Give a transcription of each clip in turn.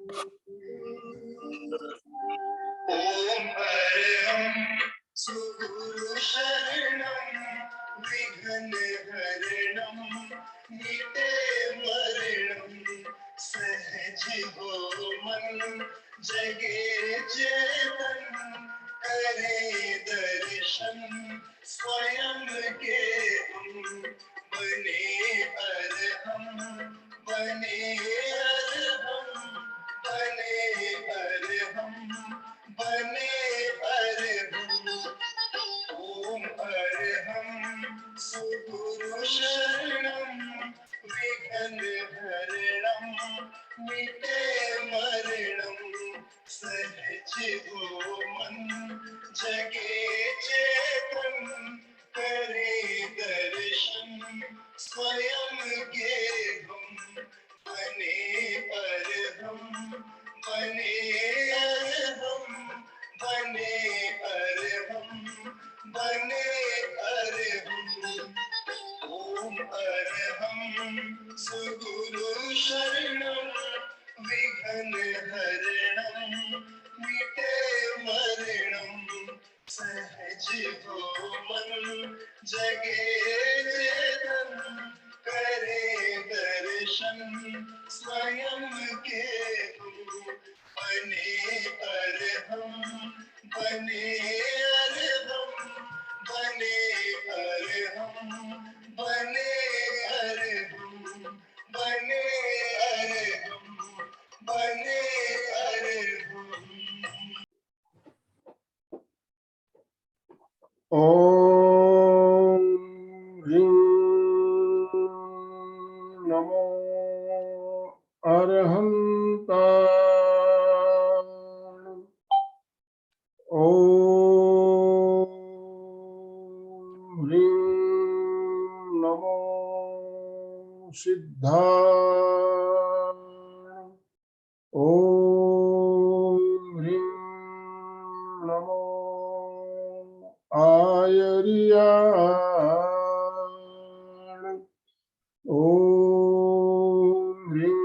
ओम अरहं सुगुरु शरणं विघ्न हरणं मिटे मरणं सहज हो मन जगे चेतन करे दर्शन स्वयं के हम बने अरहं बने अरहं बने अरहं बने अरहं। ओम अरहं सुगुरु शरणं विघ्न हरणं मिटे मरणं सहज हो मन जगे चेतन करे दर्शन स्वयं के हम बने अरहं बने अरहं बने अरहं बने अरहं। ओम अरहं सुगुरु शरणं विघ्न हरणं मिटे मरणं सहज हो मन जगे चेतन करे दर्शन स्वयं के हम बने अरहं बने अरहं बने अरहं बने अरहं बने अरहं बने अरहं। ओम ह्रीं नमो अरहंताय। ओम ह्रीं नमो सिद्धाय। ओम ह्रीं नमो आयर्याय। ओम ह्रीं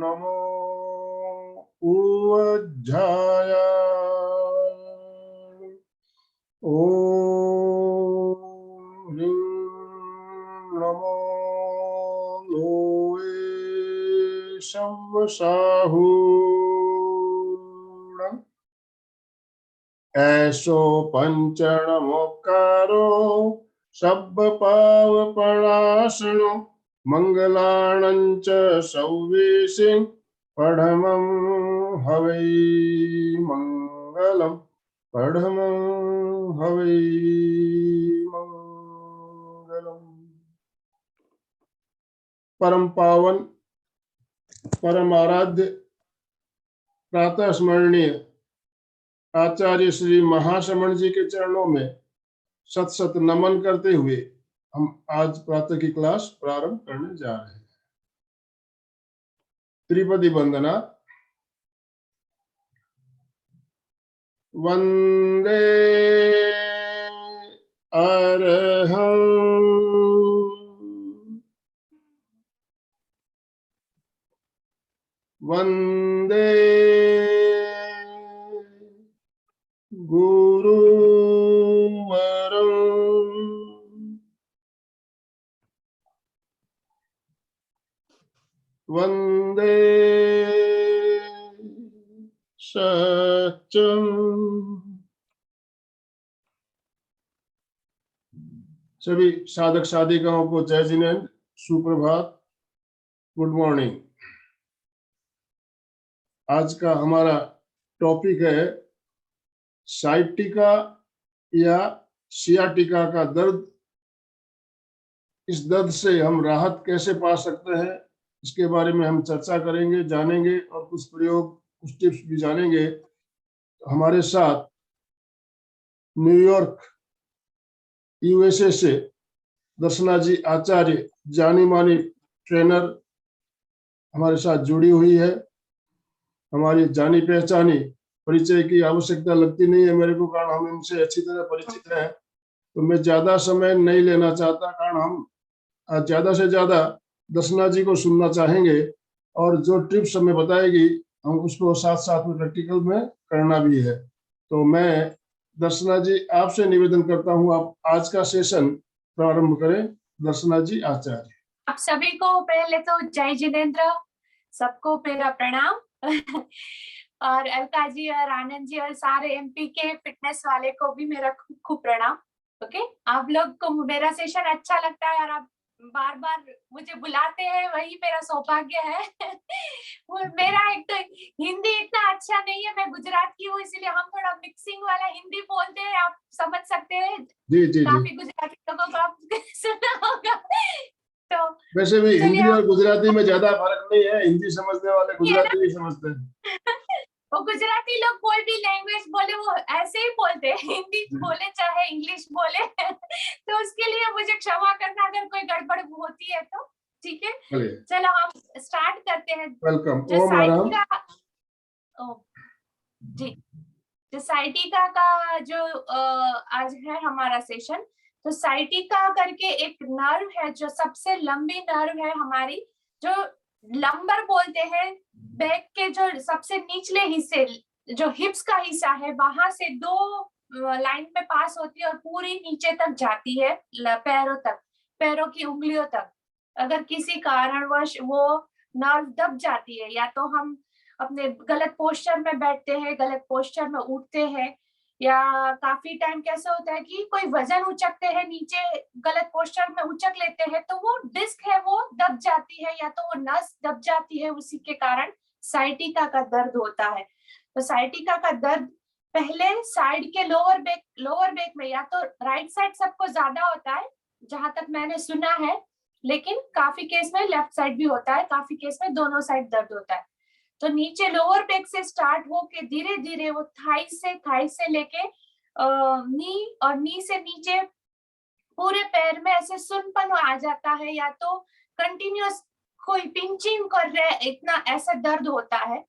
नमो उवज्झाय। ओम ह्रीं नमो लोए शवसाहू। ऐसो पंचणमोकारो सब पावपणासनो मंगलाणंच सौवेशे पढ़मं हवै मंगलम पढ़मं हवै मंगलम। परम पावन परम आराध्य प्रातः स्मरणीय आचार्य श्री महाश्रमण जी के चरणों में सत सत नमन करते हुए हम आज प्रातः की क्लास प्रारंभ करने जा रहे हैं। त्रिपदी वंदना। वंदे अरहं वंदे गुरुवरं वंदे सत्यं। सभी साधक साधिकाओं को जय जिनेन्द्र, सुप्रभात, गुड मॉर्निंग। आज का हमारा टॉपिक है साइटिका या सियाटिका का दर्द। इस दर्द से हम राहत कैसे पा सकते हैं, इसके बारे में हम चर्चा करेंगे, जानेंगे और कुछ प्रयोग, कुछ टिप्स भी जानेंगे। हमारे साथ न्यूयॉर्क यूएसए से दर्शना जी आचार्य, जानी मानी ट्रेनर, हमारे साथ जुड़ी हुई है। हमारी जानी पहचानी, परिचय की आवश्यकता लगती नहीं है मेरे को, कारण हम इनसे अच्छी तरह परिचित हैं। तो मैं ज्यादा समय नहीं लेना चाहता, कारण हम ज्यादा से ज्यादा दर्शना जी को सुनना चाहेंगे और जो टिप्स हमें बताएगी हम उसको साथ साथ में प्रैक्टिकल में करना भी है। तो मैं दर्शना जी आपसे निवेदन करता हूँ, आप आज का सेशन प्रारंभ करें। दर्शना जी आचार्य। आप सभी को पहले तो जय जिनेन्द्र, सबको मेरा प्रणाम और अलका जी और आनंद जी और सारे एमपी के फिटनेस वाले को भी मेरा खूब खूब प्रणाम। ओके, आप लोग को मेरा सेशन अच्छा लगता है और आप बार बार मुझे बुलाते हैं, वही मेरा सौभाग्य है। मेरा एक तो हिंदी इतना अच्छा नहीं है, मैं गुजरात की हूँ, इसीलिए हम थोड़ा मिक्सिंग वाला हिंदी बोलते हैं, आप समझ सकते हैं। जी जी काफी जी। गुजराती लोगों को आप सुना होगा। तो वैसे भी हिंदी चलिए और गुजराती में ज्यादा फर्क नहीं है, हिंदी समझने वाले है ना, गुजराती भी समझते हैं। वो गुजराती लोग कोई भी लैंग्वेज बोले वो ऐसे ही बोलते हैं, हिंदी बोले चाहे इंग्लिश बोले। तो उसके लिए मुझे क्षमा करना अगर कोई गड़बड़ होती है तो, ठीक है। चलिए, चलो हम स्टार्ट करते हैं। वेलकम। जो ओम आराम। जी, जो साइटिका का जो आज है हमारा सेशन, तो साइटिका करके एक नर्व है जो सबसे लंबी नर्व है हमारी, जो लंबर बोलते हैं। बैक के जो सबसे निचले हिस्से, जो हिप्स का हिस्सा है, वहां से दो लाइन में पास होती है और पूरी नीचे तक जाती है, पैरों तक, पैरों की उंगलियों तक। अगर किसी कारणवश वो नर्व दब जाती है, या तो हम अपने गलत पोस्चर में बैठते हैं, गलत पोस्चर में उठते हैं, या काफी टाइम कैसे होता है कि कोई वजन उचकते हैं नीचे, गलत पोस्चर में उचक लेते हैं, तो वो डिस्क है वो दब जाती है, या तो वो नस दब जाती है, उसी के कारण साइटिका का दर्द होता है। तो साइटिका का दर्द पहले साइड के लोअर बैक में, या तो राइट साइड सबको ज्यादा होता है जहां तक मैंने सुना है, लेकिन काफी केस में लेफ्ट साइड भी होता है, काफी केस में दोनों साइड दर्द होता है। तो नीचे लोअर बैक से स्टार्ट होके धीरे धीरे वो थाई से लेके नी, और नी से नीचे पूरे पैर में ऐसे सुनपन आ जाता है, या तो कंटिन्यूअस कोई पिंचिंग कर रहे हैं, इतना ऐसा दर्द होता है।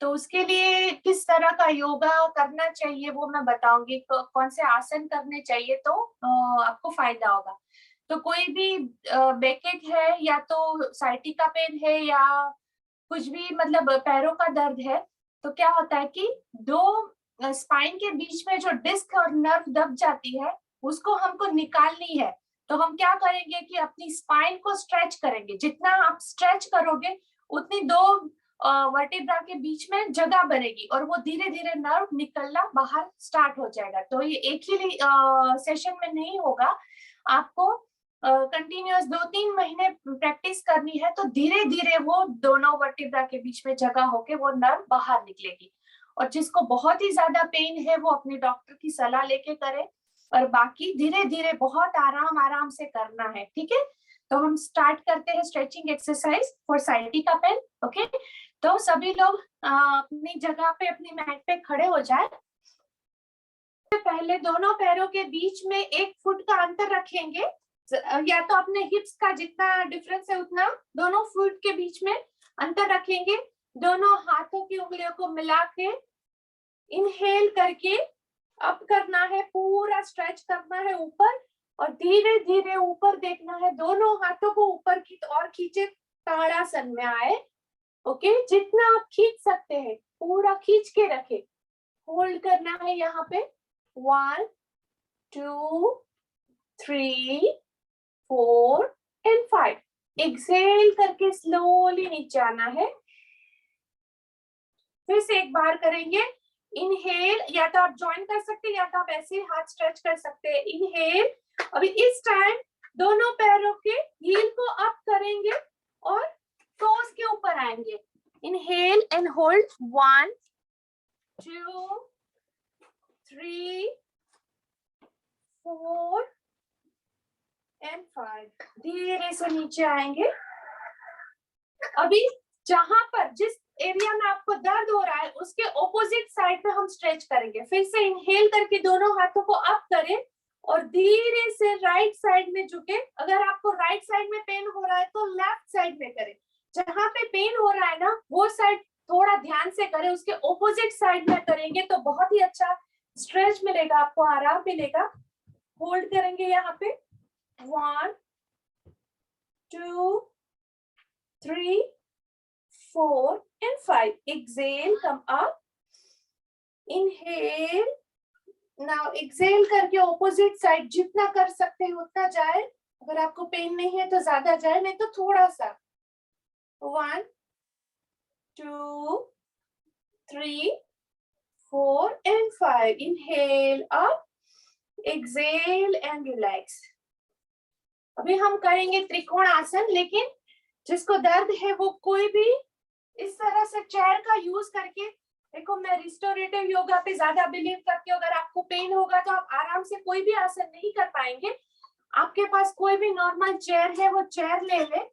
तो उसके लिए किस तरह का योगा करना चाहिए वो मैं बताऊंगी, कौन से आसन करने चाहिए, तो आपको फायदा होगा। तो कोई भी बैकेक है, या तो साइटिका पेन है, या कुछ भी मतलब पैरों का दर्द है, तो क्या होता है कि दो स्पाइन के बीच में जो डिस्क और नर्व दब जाती है, उसको हमको निकालनी है। तो हम क्या करेंगे कि अपनी स्पाइन को स्ट्रेच करेंगे, जितना आप स्ट्रेच करोगे उतनी दो वर्टिब्रा के बीच में जगह बनेगी, और वो धीरे धीरे नर्व निकलना बाहर स्टार्ट हो जाएगा। तो ये एक ही सेशन में नहीं होगा, आपको कंटिन्यूअस 2-3 महीने प्रैक्टिस करनी है, तो धीरे धीरे वो दोनों वर्टिब्रा के बीच में जगह होके वो नर्व बाहर निकलेगी। और जिसको बहुत ही ज्यादा पेन है वो अपने डॉक्टर की सलाह लेके करे, और बाकी धीरे धीरे बहुत आराम से करना है, ठीक है। तो हम स्टार्ट करते हैं stretching exercise for sciatica pain. Okay, तो सभी लोग अपनी जगह पे, अपनी मैट पे खड़े हो जाए। पहले दोनों पैरों के बीच में 1 फुट का अंतर रखेंगे, या तो अपने हिप्स का जितना डिफरेंस है उतना दोनों फुट के बीच में अंतर रखेंगे। दोनों हाथों की उंगलियों को मिला के इनहेल करके अप करना है, पूरा स्ट्रेच करना है ऊपर, और धीरे धीरे ऊपर देखना है, दोनों हाथों को ऊपर की और खींचे, ताड़ासन में आए। ओके, जितना आप खींच सकते हैं पूरा खींच के रखे, होल्ड करना है यहाँ पे 1 2 3 4 and 5। एक्सेल करके स्लोली नीचे आना है। फिर से एक बार करेंगे, इनहेल, या तो आप ज्वाइन कर सकते हैं, या तो आप ऐसे हाथ स्ट्रेच कर सकते हैं। इनहेल, अभी इस टाइम दोनों पैरों के हील को अप करेंगे और टोस के ऊपर आएंगे। Inhale and hold 1 2 3 4 and 5। धीरे से नीचे आएंगे। अभी जहां पर, जिस एरिया में आपको दर्द हो रहा है, उसके ऑपोजिट साइड पे हम स्ट्रेच करेंगे। फिर से इनहेल करके दोनों हाथों को अप करें और धीरे से राइट साइड में झुके। अगर आपको राइट साइड में पेन हो रहा है तो लेफ्ट साइड में करें। जहां पे पेन हो रहा है ना, वो साइड थोड़ा ध्यान से करें, उसके ऑपोजिट साइड में करेंगे तो बहुत ही अच्छा स्ट्रेच मिलेगा, आपको आराम मिलेगा। होल्ड करेंगे यहाँ पे 1 2 3 4 and 5. Exhale, come up. Inhale. Now exhale करके opposite side जितना कर सकते हैं उतना जाए. अगर आपको पेन नहीं है तो ज्यादा जाए, नहीं तो थोड़ा सा. 1, 2, 3, 4 and 5. Inhale up. Exhale and relax. अभी हम करेंगे त्रिकोण आसन, लेकिन जिसको दर्द है वो कोई भी इस तरह से चेयर का यूज करके, देखो मैं रिस्टोरेटिव योगा पे ज्यादा बिलीव करती हूँ. अगर आपको पेन होगा तो आप आराम से कोई भी आसन नहीं कर पाएंगे. आपके पास कोई भी नॉर्मल चेयर है वो चेयर ले ले,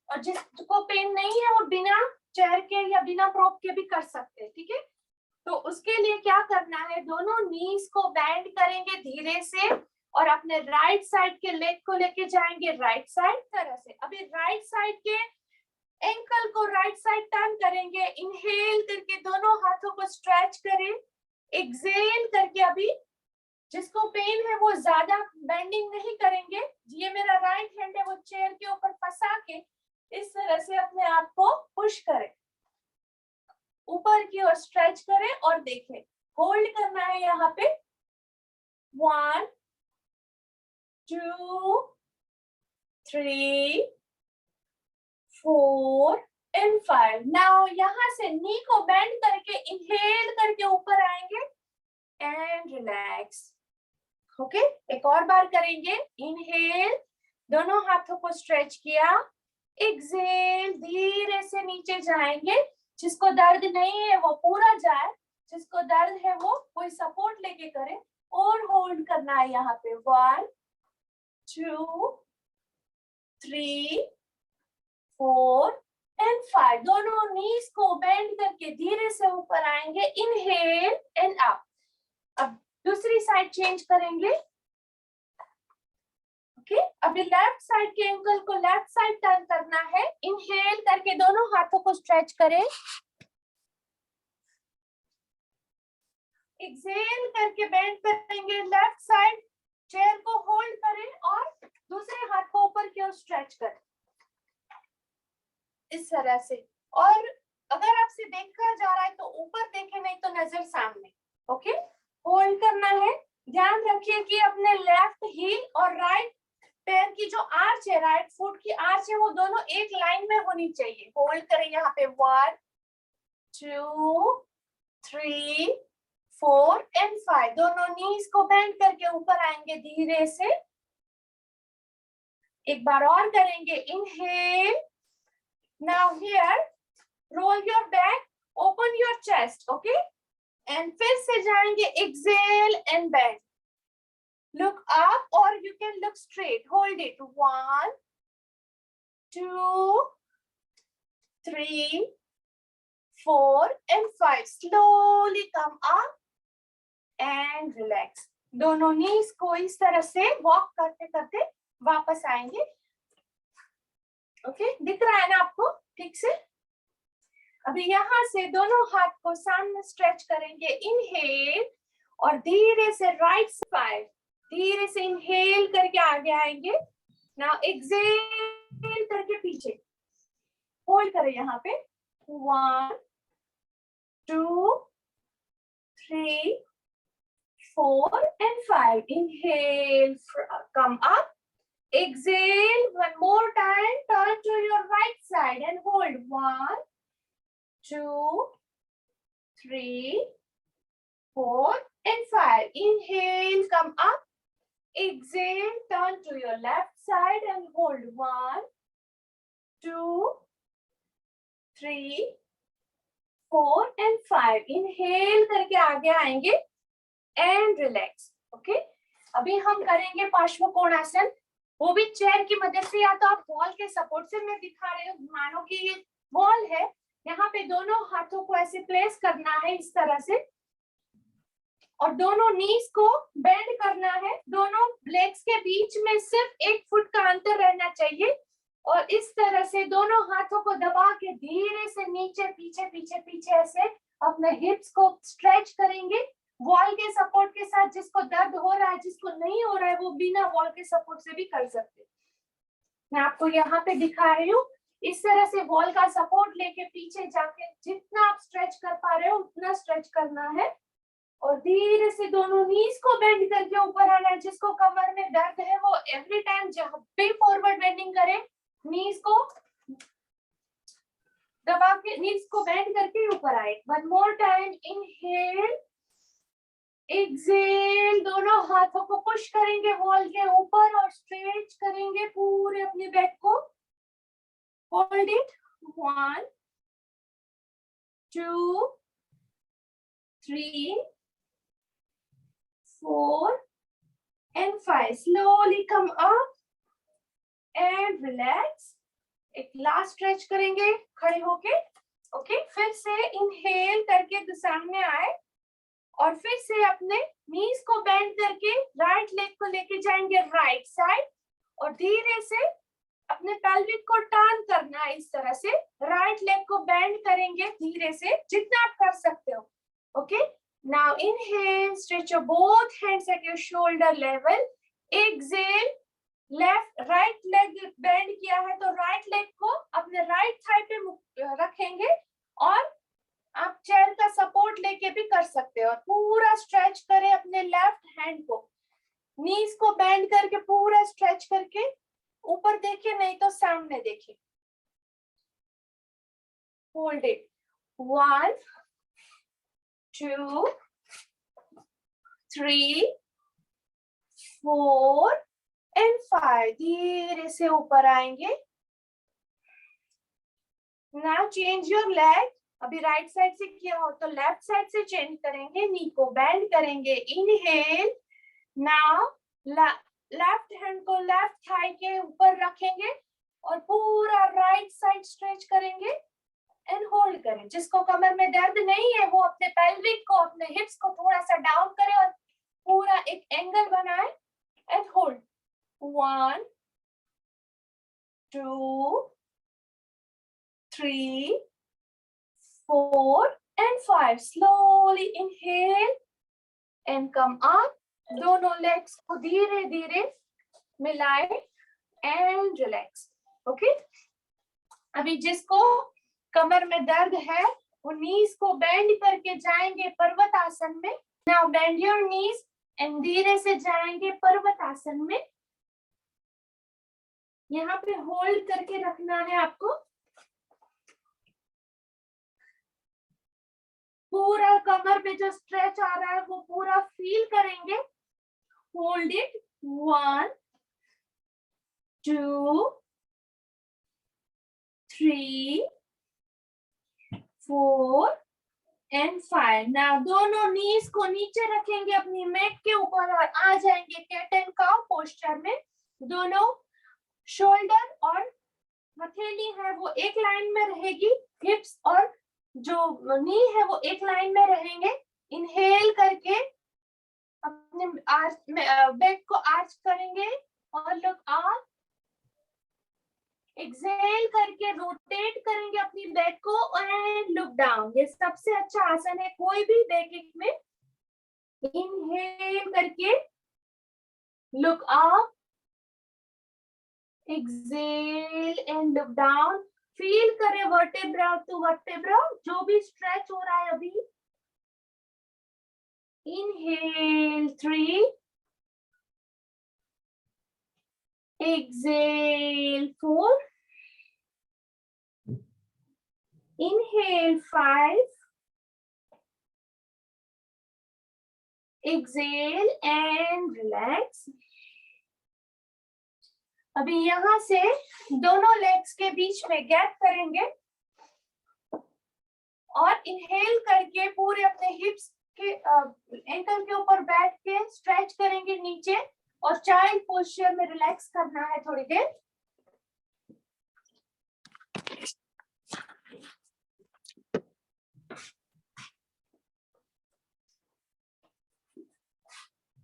और जिसको पेन नहीं है वो बिना चेयर के या बिना प्रॉप के भी कर सकते हैं. ठीक है, तो उसके लिए क्या करना है, दोनों नीज को बेंड करेंगे धीरे से और अपने राइट साइड के लेग को लेके जाएंगे राइट साइड तरह से. अभी राइट साइड के एंकल को राइट साइड टर्न करेंगे. इनहेल करके दोनों हाथों को स्ट्रेच करें. एक्सहेल करके अभी जिसको पेन है वो ज्यादा बेंडिंग नहीं करेंगे. ये मेरा राइट हैंड है, वो चेयर के ऊपर फंसा के इस तरह से अपने आप को पुश करें, ऊपर की ओर स्ट्रेच करें और देखें. होल्ड करना है यहाँ पे. 1, 2, 3, 4 and 5. नाउ यहाँ से नी को बेंड करके इनहेल करके ऊपर आएंगे एंड रिलैक्स. ओके, एक और बार करेंगे. इनहेल, दोनों हाथों को स्ट्रेच किया. एक्सहेल, धीरे से नीचे जाएंगे. जिसको दर्द नहीं है वो पूरा जाए, जिसको दर्द है वो कोई सपोर्ट लेके करे. और होल्ड करना है यहाँ पे. 1, 2, 3, 4 and 5. दोनों नीज को बेंड करके धीरे से ऊपर आएंगे. Inhale and up. अब दूसरी साइड चेंज करेंगे. ओके, अभी लेफ्ट साइड के एंकल को लेफ्ट साइड टर्न करना है. इनहेल करके दोनों हाथों को स्ट्रेच करें. एक्सहेल करके बेंड करेंगे लेफ्ट साइड. चेयर को होल्ड करें और दूसरे हाथ को ऊपर की ओर स्ट्रेच करें इस तरह से. और अगर आपसे देखा जा रहा है तो ऊपर देखें, नहीं तो नजर सामने. ओके, होल्ड करना है. ध्यान रखिए कि अपने लेफ्ट हील और राइट पैर की जो आर्च है, राइट फुट की आर्च है, वो दोनों एक लाइन में होनी चाहिए. होल्ड करें यहाँ पे. 1, 2, 3, 4 and 5. दोनों नीज को बेंड करके ऊपर आएंगे धीरे से. एक बार और करेंगे. Inhale. Now here roll your back, open your chest. Okay, and फिर से जाएंगे. Exhale and bend. Look up or you can look straight. Hold it. 1, 2, 3, 4 and 5. Slowly come up and relax. दोनों नीज को इस तरह से वॉक करते करते वापस आएंगे. ओके, दिख रहा है ना आपको ठीक से? अभी यहाँ से दोनों हाथ को सामने स्ट्रेच करेंगे. इनहेल और धीरे से राइट साइड, धीरे से इनहेल करके आगे आएंगे. नाउ एक्सहेल करके पीछे. होल्ड करें यहाँ पे. 1, 2, 3, 4 and 5. Inhale, come up. Exhale, one more time. Turn to your right side and hold. 1, 2, 3, 4 and 5. Inhale, come up. Exhale, turn to your left side and hold. 1, 2, 3, 4 and 5. Inhale करके आगे आएंगे and relax. Okay? अभी हम करेंगे पार्श्वकोणासन, वो भी chair की मदद से, या तो आप वॉल के सपोर्ट से. मैं दिखा रही हूँ, मानो कि ये वॉल है. यहाँ पे दोनों हाथों को ऐसे प्लेस करना है इस तरह से, और दोनों नीज को बेंड करना है. दोनों लेग्स के बीच में सिर्फ 1 फुट का अंतर रहना चाहिए. और इस तरह से दोनों हाथों को दबा के धीरे से नीचे पीछे पीछे पीछे ऐसे अपने हिप्स को स्ट्रेच करेंगे वॉल के सपोर्ट के साथ. जिसको दर्द हो रहा है, जिसको नहीं हो रहा है, वो बिना वॉल के सपोर्ट से भी कर सकते. मैं आपको यहाँ पे दिखा रही हूँ. इस तरह से वॉल का सपोर्ट लेके पीछे जाके जितना आप स्ट्रेच कर पा रहे हो उतना स्ट्रेच करना है और धीरे से दोनों नीज को बेंड करके ऊपर आना है। जिसको कमर में दर्द है वो एवरी टाइम जब भी फॉरवर्ड बेंडिंग करे नीज को दबा के नीज को बेंड करके ऊपर आए। One more time, inhale exhale, दोनों हाथों को पुश करेंगे वॉल के ऊपर और स्ट्रेच करेंगे पूरे अपने बैक को। Hold it, 1 2 3 4 and 5. Slowly come up and relax. एक लास्ट स्ट्रेच करेंगे खड़े होके। ओके, फिर से इनहेल करके सामने आए और फिर से अपने नीज को बेंड करके राइट लेग को लेके जाएंगे राइट साइड और धीरे से अपने पेल्विक को टर्न करना है। इस तरह से राइट लेग को बेंड करेंगे धीरे से जितना आप कर सकते हो। Okay, now inhale, stretch your both hands at your shoulder level. Exhale, left right leg bend किया है तो राइट लेग को अपने राइट थाई पे रखेंगे और आप चेयर का सपोर्ट लेके भी कर सकते हो। और पूरा स्ट्रेच करें अपने लेफ्ट हैंड को, नीज को बेंड करके पूरा स्ट्रेच करके ऊपर देखिए नहीं तो सामने देखिए। Hold it, 1 2 3 4 and 5। धीरे से ऊपर आएंगे। Now change your leg. अभी राइट साइड से किया हो तो लेफ्ट साइड से चेंज करेंगे। नी को बेंड करेंगे। इनहेल, नाउ लेफ्ट हैंड को लेफ्ट थाई के ऊपर रखेंगे और पूरा राइट साइड स्ट्रेच करेंगे एंड होल्ड करें। जिसको कमर में दर्द नहीं है वो अपने पेल्विक को, अपने हिप्स को थोड़ा सा डाउन करे और पूरा एक एंगल बनाए and hold. 1 2 3 4 and 5। Slowly inhale and come up। दोनों लेग्स को धीरे धीरे मिलाए एंड रिलैक्स। ओके, अभी जिसको कमर में दर्द है वो नीज को बेंड करके जाएंगे पर्वत आसन में। Now bend your knees and धीरे से जाएंगे पर्वत आसन में। यहाँ पे होल्ड करके रखना है आपको। पूरा कमर में जो स्ट्रेच आ रहा है वो पूरा फील करेंगे। Hold it, 1 2 3 4 and 5। नाउ दोनों नीज को नीचे रखेंगे अपनी मैट के ऊपर और आ जाएंगे कैट एंड काउ पोस्चर में। दोनों शोल्डर और हथेली है वो एक लाइन में रहेगी। हिप्स और जो नी है वो एक लाइन में रहेंगे। इनहेल करके अपने बैक को आर्च करेंगे और लुक अप। एक्सेल करके रोटेट करेंगे अपनी बैक को एंड लुक डाउन। ये सबसे अच्छा आसन है कोई भी बैक एक में। इनहेल करके look up, exhale and look down. Feel करें वर्टेब्रा टू वर्टेब्रा जो भी स्ट्रेच हो रहा है अभी। Inhale 3, exhale 4, inhale 5, exhale and relax। अभी यहाँ से दोनों लेग्स के बीच में गैप करेंगे और इनहेल करके पूरे अपने हिप्स के एंकल के ऊपर बैठ के स्ट्रेच करेंगे नीचे और चाइल्ड पोस्चर में रिलैक्स करना है थोड़ी देर।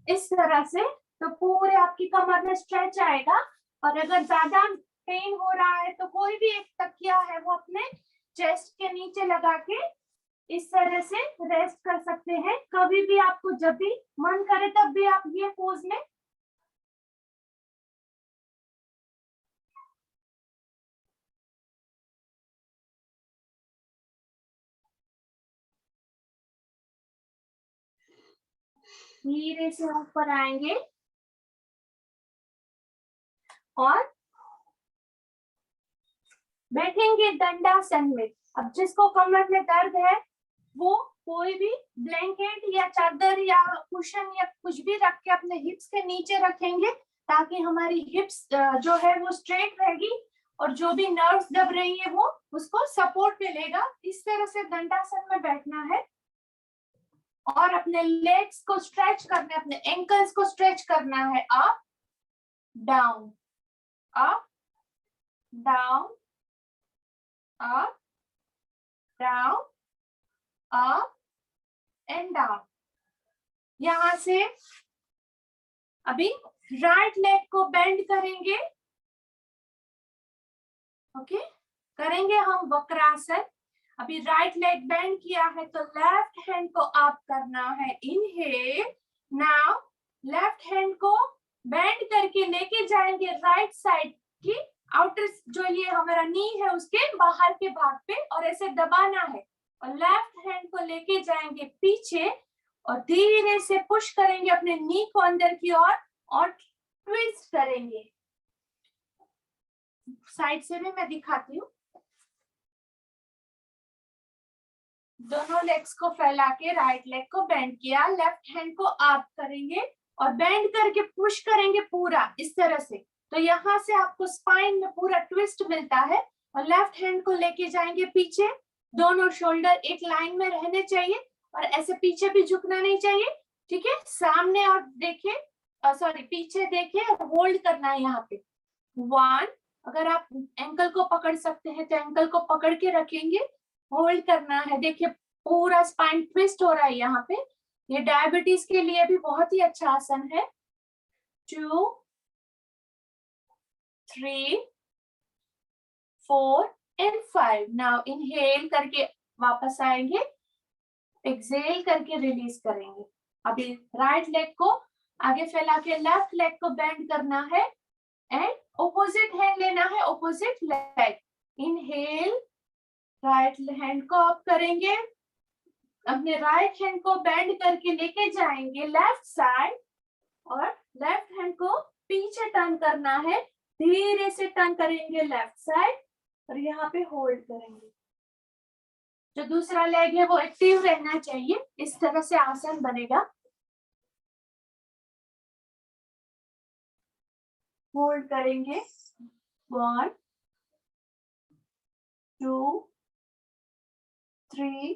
इस तरह से तो पूरे आपकी कमर में स्ट्रेच आएगा। और अगर ज्यादा पेन हो रहा है तो कोई भी एक तकिया है वो अपने चेस्ट के नीचे लगा के इस तरह से रेस्ट कर सकते हैं। कभी भी आपको जब भी मन करे तब भी आप ये पोज में धीरे से ऊपर आएंगे और बैठेंगे दंडासन में। अब जिसको कमर में दर्द है वो कोई भी ब्लैंकेट या चादर या कुशन या कुछ भी रख के अपने हिप्स के नीचे रखेंगे, ताकि हमारी हिप्स जो है वो स्ट्रेट रहेगी और जो भी नर्व्स दब रही है वो उसको सपोर्ट मिलेगा। इस तरह से दंडासन में बैठना है और अपने लेग्स को स्ट्रेच करना है, अपने एंकल्स को स्ट्रेच करना है। Up down, up down, up down, up and down. यहां से अभी राइट लेग को बेंड करेंगे। ओके, करेंगे हम वक्रासन। अभी राइट लेग बेंड किया है तो लेफ्ट हैंड को अप करना है। इनहेल, नाउ लेफ्ट हैंड को बेंड करके लेके जाएंगे राइट साइड की आउटर, जो ये हमारा नी है उसके बाहर के भाग पे, और ऐसे दबाना है। और लेफ्ट हैंड को लेके जाएंगे पीछे और धीरे से पुश करेंगे अपने नी को अंदर की ओर और ट्विस्ट करेंगे। साइड से भी मैं दिखाती हूँ। दोनों लेग्स को फैला के राइट लेग को बेंड किया, लेफ्ट हैंड को अप करेंगे और बेंड करके पुश करेंगे पूरा इस तरह से। तो यहाँ से आपको स्पाइन में पूरा ट्विस्ट मिलता है। और लेफ्ट हैंड को लेके जाएंगे पीछे, दोनों शोल्डर एक लाइन में रहने चाहिए और ऐसे पीछे भी झुकना नहीं चाहिए। ठीक है, सामने और देखिए, सॉरी पीछे देखिए, होल्ड करना है यहाँ पे। 1, अगर आप एंकल को पकड़ सकते हैं तो एंकल को पकड़ के रखेंगे, होल्ड करना है। देखिए पूरा स्पाइन ट्विस्ट हो रहा है यहाँ पे। ये डायबिटीज के लिए भी बहुत ही अच्छा आसन है। 2, 3, 4 एंड 5। नाउ इनहेल करके वापस आएंगे, एक्सहेल करके रिलीज करेंगे। अभी राइट लेग को आगे फैला के लेफ्ट लेग को बेंड करना है एंड ऑपोजिट हैंड लेना है, opposite leg. Inhale, right hand को अप करेंगे, अपने राइट हैंड को बेंड करके लेके जाएंगे लेफ्ट साइड और लेफ्ट हैंड को पीछे टर्न करना है। धीरे से टर्न करेंगे लेफ्ट साइड और यहाँ पे होल्ड करेंगे। जो दूसरा लेग है वो एक्टिव रहना चाहिए। इस तरह से आसन बनेगा। होल्ड करेंगे 1, 2, 3,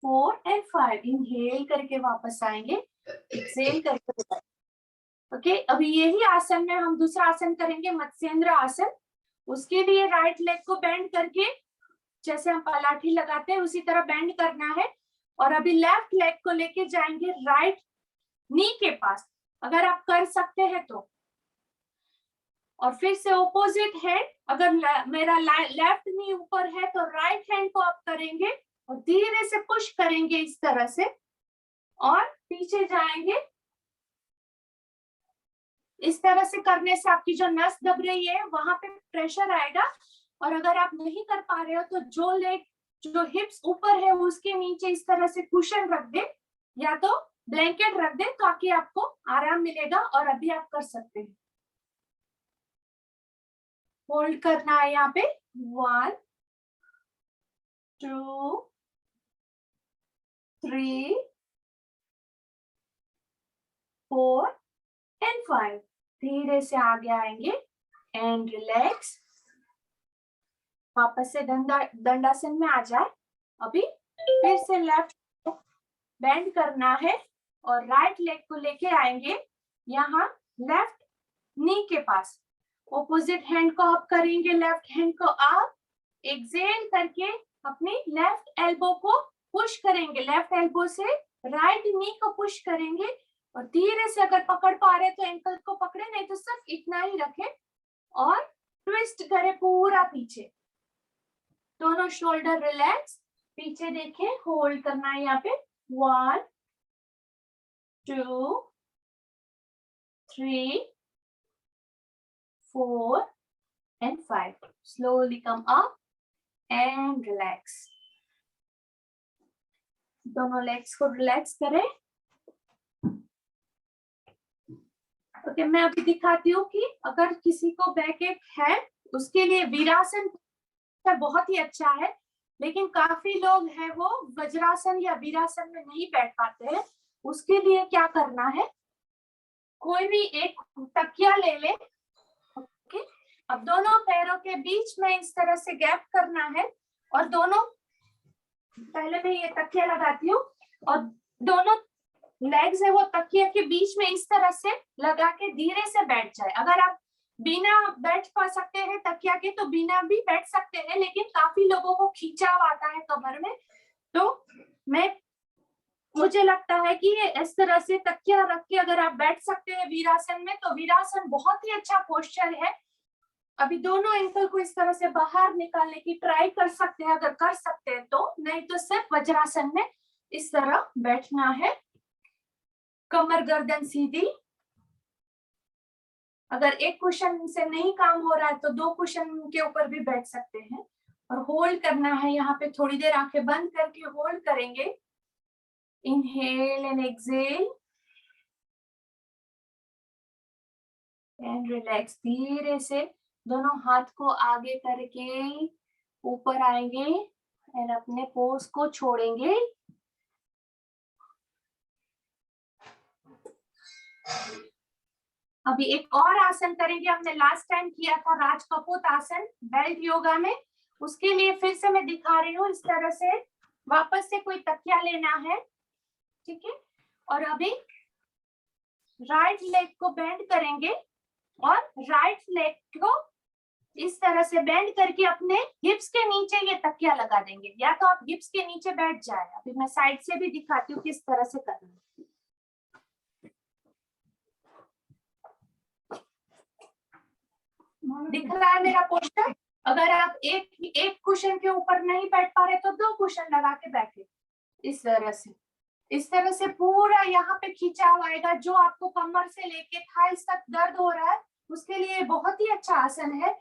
4 एंड 5। इनहेल करके वापस आएंगे, एक्सहेल करके। ओके, अभी यही आसन में हम दूसरा आसन करेंगे, मत्स्येंद्र आसन। उसके लिए राइट लेग को बेंड करके, जैसे हम पलाठी लगाते हैं उसी तरह बेंड करना है। और अभी लेफ्ट लेग को लेके जाएंगे राइट नी के पास, अगर आप कर सकते हैं तो। और फिर से ऑपोजिट हैंड, अगर मेरा लेफ्ट नी ऊपर है तो राइट हैंड को अप करेंगे और धीरे से पुश करेंगे इस तरह से और पीछे जाएंगे। इस तरह से करने से आपकी जो नस दब रही है वहां पे प्रेशर आएगा। और अगर आप नहीं कर पा रहे हो तो जो लेग, जो हिप्स ऊपर है उसके नीचे इस तरह से कुशन रख दे या तो ब्लैंकेट रख दे, ताकि आपको आराम मिलेगा। और अभी आप कर सकते हैं। होल्ड करना है यहाँ पे 1, 2, 3, 4 एंड 5। धीरे से आगे आएंगे एंड रिलैक्स। वापस से दंडासन में आ जाए। अभी फिर से लेफ्ट बेंड करना है और राइट लेग को लेके आएंगे यहाँ लेफ्ट नी के पास। ऑपोजिट हैंड को अप करेंगे, लेफ्ट हैंड को अप, एक्सहेल करके अपनी लेफ्ट एल्बो को पुश करेंगे। लेफ्ट एल्बो से राइट नी को पुश करेंगे और धीरे से, अगर पकड़ पा रहे तो एंकल को पकड़े, नहीं तो सिर्फ इतना ही रखें और ट्विस्ट करें पूरा पीछे। दोनों शोल्डर रिलैक्स, पीछे देखें, होल्ड करना है यहाँ पे 1, 2, 3, 4 and 5. Slowly come up and relax. दोनों लेग्स को रिलैक्स करें ओके, मैं अभी दिखाती हूँ कि अगर किसी को बैक एक है उसके लिए वीरासन बहुत ही अच्छा है, लेकिन काफी लोग हैं वो वज्रासन या वीरासन में नहीं बैठ पाते हैं। उसके लिए क्या करना है, कोई भी एक तकिया ले ले। ओके, अब दोनों पैरों के बीच में इस तरह से गैप करना है और दोनों, पहले मैं ये तकिया लगाती हूँ और दोनों लेग्स है वो तकिया के बीच में इस तरह से लगा के धीरे से बैठ जाए। अगर आप बिना बैठ पा सकते हैं तकिया के तो बिना भी बैठ सकते हैं, लेकिन काफी लोगों को खिंचाव आता है कमर में, तो मुझे लगता है कि ये इस तरह से तकिया रख के अगर आप बैठ सकते हैं वीरासन में, तो वीरासन बहुत ही अच्छा पोस्चर है। अभी दोनों एंकल को इस तरह से बाहर निकालने की ट्राई कर सकते हैं अगर कर सकते हैं तो, नहीं तो सिर्फ वज्रासन में इस तरह बैठना है, कमर गर्दन सीधी। अगर एक कुशन से नहीं काम हो रहा है तो दो कुशन के ऊपर भी बैठ सकते हैं और होल्ड करना है। यहाँ पे थोड़ी देर आंखें बंद करके होल्ड करेंगे, inhale and exhale and relax. धीरे से दोनों हाथ को आगे करके ऊपर आएंगे एंड अपने पोज को छोड़ेंगे। अभी एक और आसन करेंगे, हमने लास्ट टाइम किया था राज कपूत आसन बेल्ट योगा में, उसके लिए फिर से मैं दिखा रही हूँ। इस तरह से वापस से कोई तकिया लेना है, ठीक है, और अभी राइट लेग को बेंड करेंगे और राइट लेग को इस तरह से बेंड करके अपने हिप्स के नीचे ये तकिया लगा देंगे, या तो आप हिप्स के नीचे बैठ जाए। अभी मैं साइड से भी दिखाती हूँ किस तरह से करना है। दिख रहा है मेरा पोस्टर? अगर आप एक कुशन के ऊपर नहीं बैठ पा रहे तो दो कुशन लगा के बैठे इस तरह से पूरा यहाँ पे खिंचाव आएगा। जो आपको कमर से लेके थाइस तक दर्द हो रहा है उसके लिए बहुत ही अच्छा आसन है।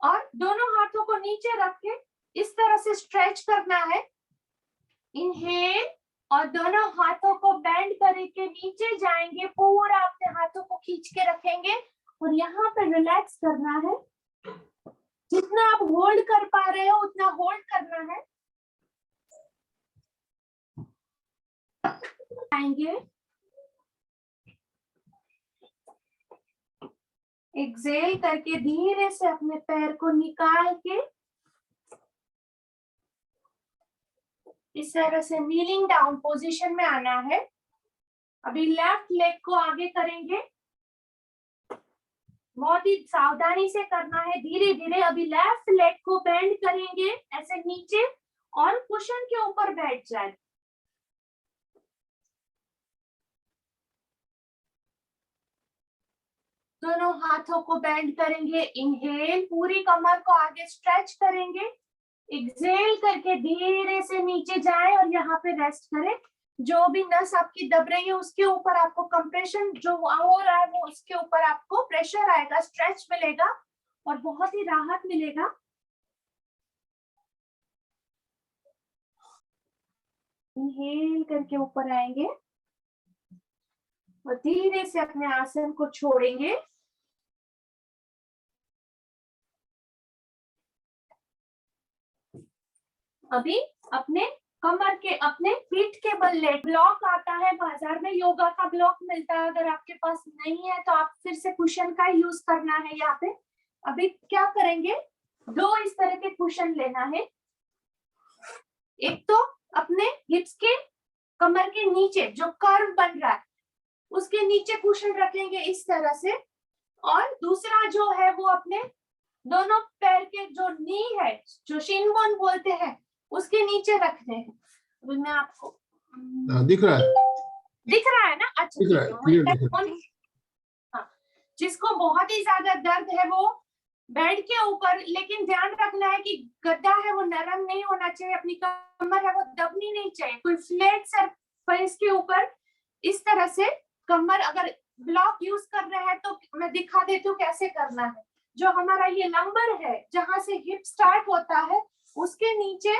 और दोनों हाथों को नीचे रख के इस तरह से स्ट्रेच करना है, इनहेल, और दोनों हाथों को बेंड करके नीचे जाएंगे, पूरा अपने हाथों को खींच के रखेंगे और यहाँ पे रिलैक्स करना है। जितना आप होल्ड कर पा रहे हो उतना होल्ड करना है। आएंगे, एक्सेल करके धीरे से अपने पैर को निकाल के इस तरह से नीलिंग डाउन पोजीशन में आना है। अभी लेफ्ट लेग को आगे करेंगे, बहुत ही सावधानी से करना है, धीरे धीरे। अभी लेफ्ट लेग को बेंड करेंगे ऐसे नीचे और कुशन के ऊपर बैठ जाए। दोनों हाथों को बेंड करेंगे, इनहेल, पूरी कमर को आगे स्ट्रेच करेंगे, एक्सेल करके धीरे से नीचे जाए और यहाँ पे रेस्ट करें। जो भी नस आपकी दब रही है उसके ऊपर आपको कंप्रेशन जो हो रहा है वो उसके ऊपर आपको प्रेशर आएगा, स्ट्रेच मिलेगा और बहुत ही राहत मिलेगा। इनहेल करके ऊपर आएंगे और धीरे से अपने आसन को छोड़ेंगे। अभी अपने कमर के, अपने पीठ के बल लेट। ब्लॉक आता है बाजार में, योगा का ब्लॉक मिलता है, अगर आपके पास नहीं है तो आप फिर से कुशन का यूज करना है यहाँ पे। अभी क्या करेंगे, दो इस तरह के कुशन लेना है। एक तो अपने हिप्स के कमर के नीचे जो कर्व बन रहा है उसके नीचे कुशन रखेंगे इस तरह से, और दूसरा जो है वो अपने दोनों पैर के जो नी है, जो शिन बोन बोलते हैं, उसके नीचे रखते हैं। अभी मैं आपको दिख रहा है ना? अच्छा, हाँ, जिसको बहुत ही ज्यादा दर्द है वो बेड के ऊपर, लेकिन ध्यान रखना है कि गद्दा है वो नरम नहीं होना चाहिए, अपनी कमर है वो दबनी नहीं चाहिए। कोई फ्लैट सरफेस के ऊपर इस तरह से कमर, अगर ब्लॉक यूज कर रहे हैं तो मैं दिखा देती हूँ कैसे करना है। जो हमारा ये नंबर है जहां से हिप स्टार्ट होता है उसके नीचे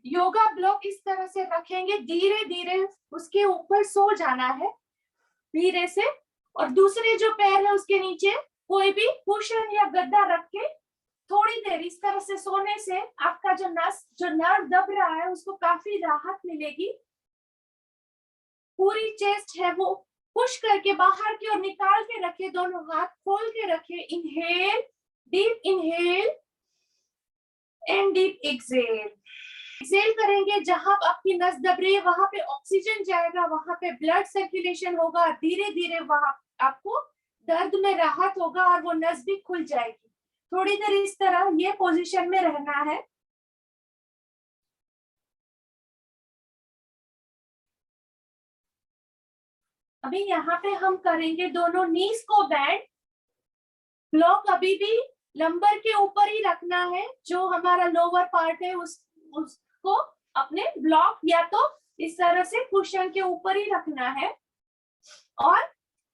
योगा ब्लॉक इस तरह से रखेंगे, धीरे धीरे उसके ऊपर सो जाना है, धीरे से और दूसरे जो पैर है उसके नीचे कोई भी कुशन या गद्दा रख के थोड़ी देर इस तरह से सोने से आपका जो नर्व दब रहा है उसको काफी राहत मिलेगी। पूरी चेस्ट है वो पुश करके बाहर की ओर निकाल के रखे, दोनों हाथ खोल के रखे। Inhale, deep inhale and deep exhale. Exhale करेंगे, जहां आपकी नस दब रही है वहां पे ऑक्सीजन जाएगा, वहां पे ब्लड सर्कुलेशन होगा, धीरे धीरे वहां आपको दर्द में राहत होगा और वो नस भी खुल जाएगी। थोड़ी देर इस तरह ये पोजीशन में रहना है। अभी यहाँ पे हम करेंगे दोनों नीज को बेंड। ब्लॉक अभी भी लंबर के ऊपर ही रखना है, जो हमारा लोअर पार्ट है उसको अपने ब्लॉक या तो इस तरह से कुशन के ऊपर ही रखना है। और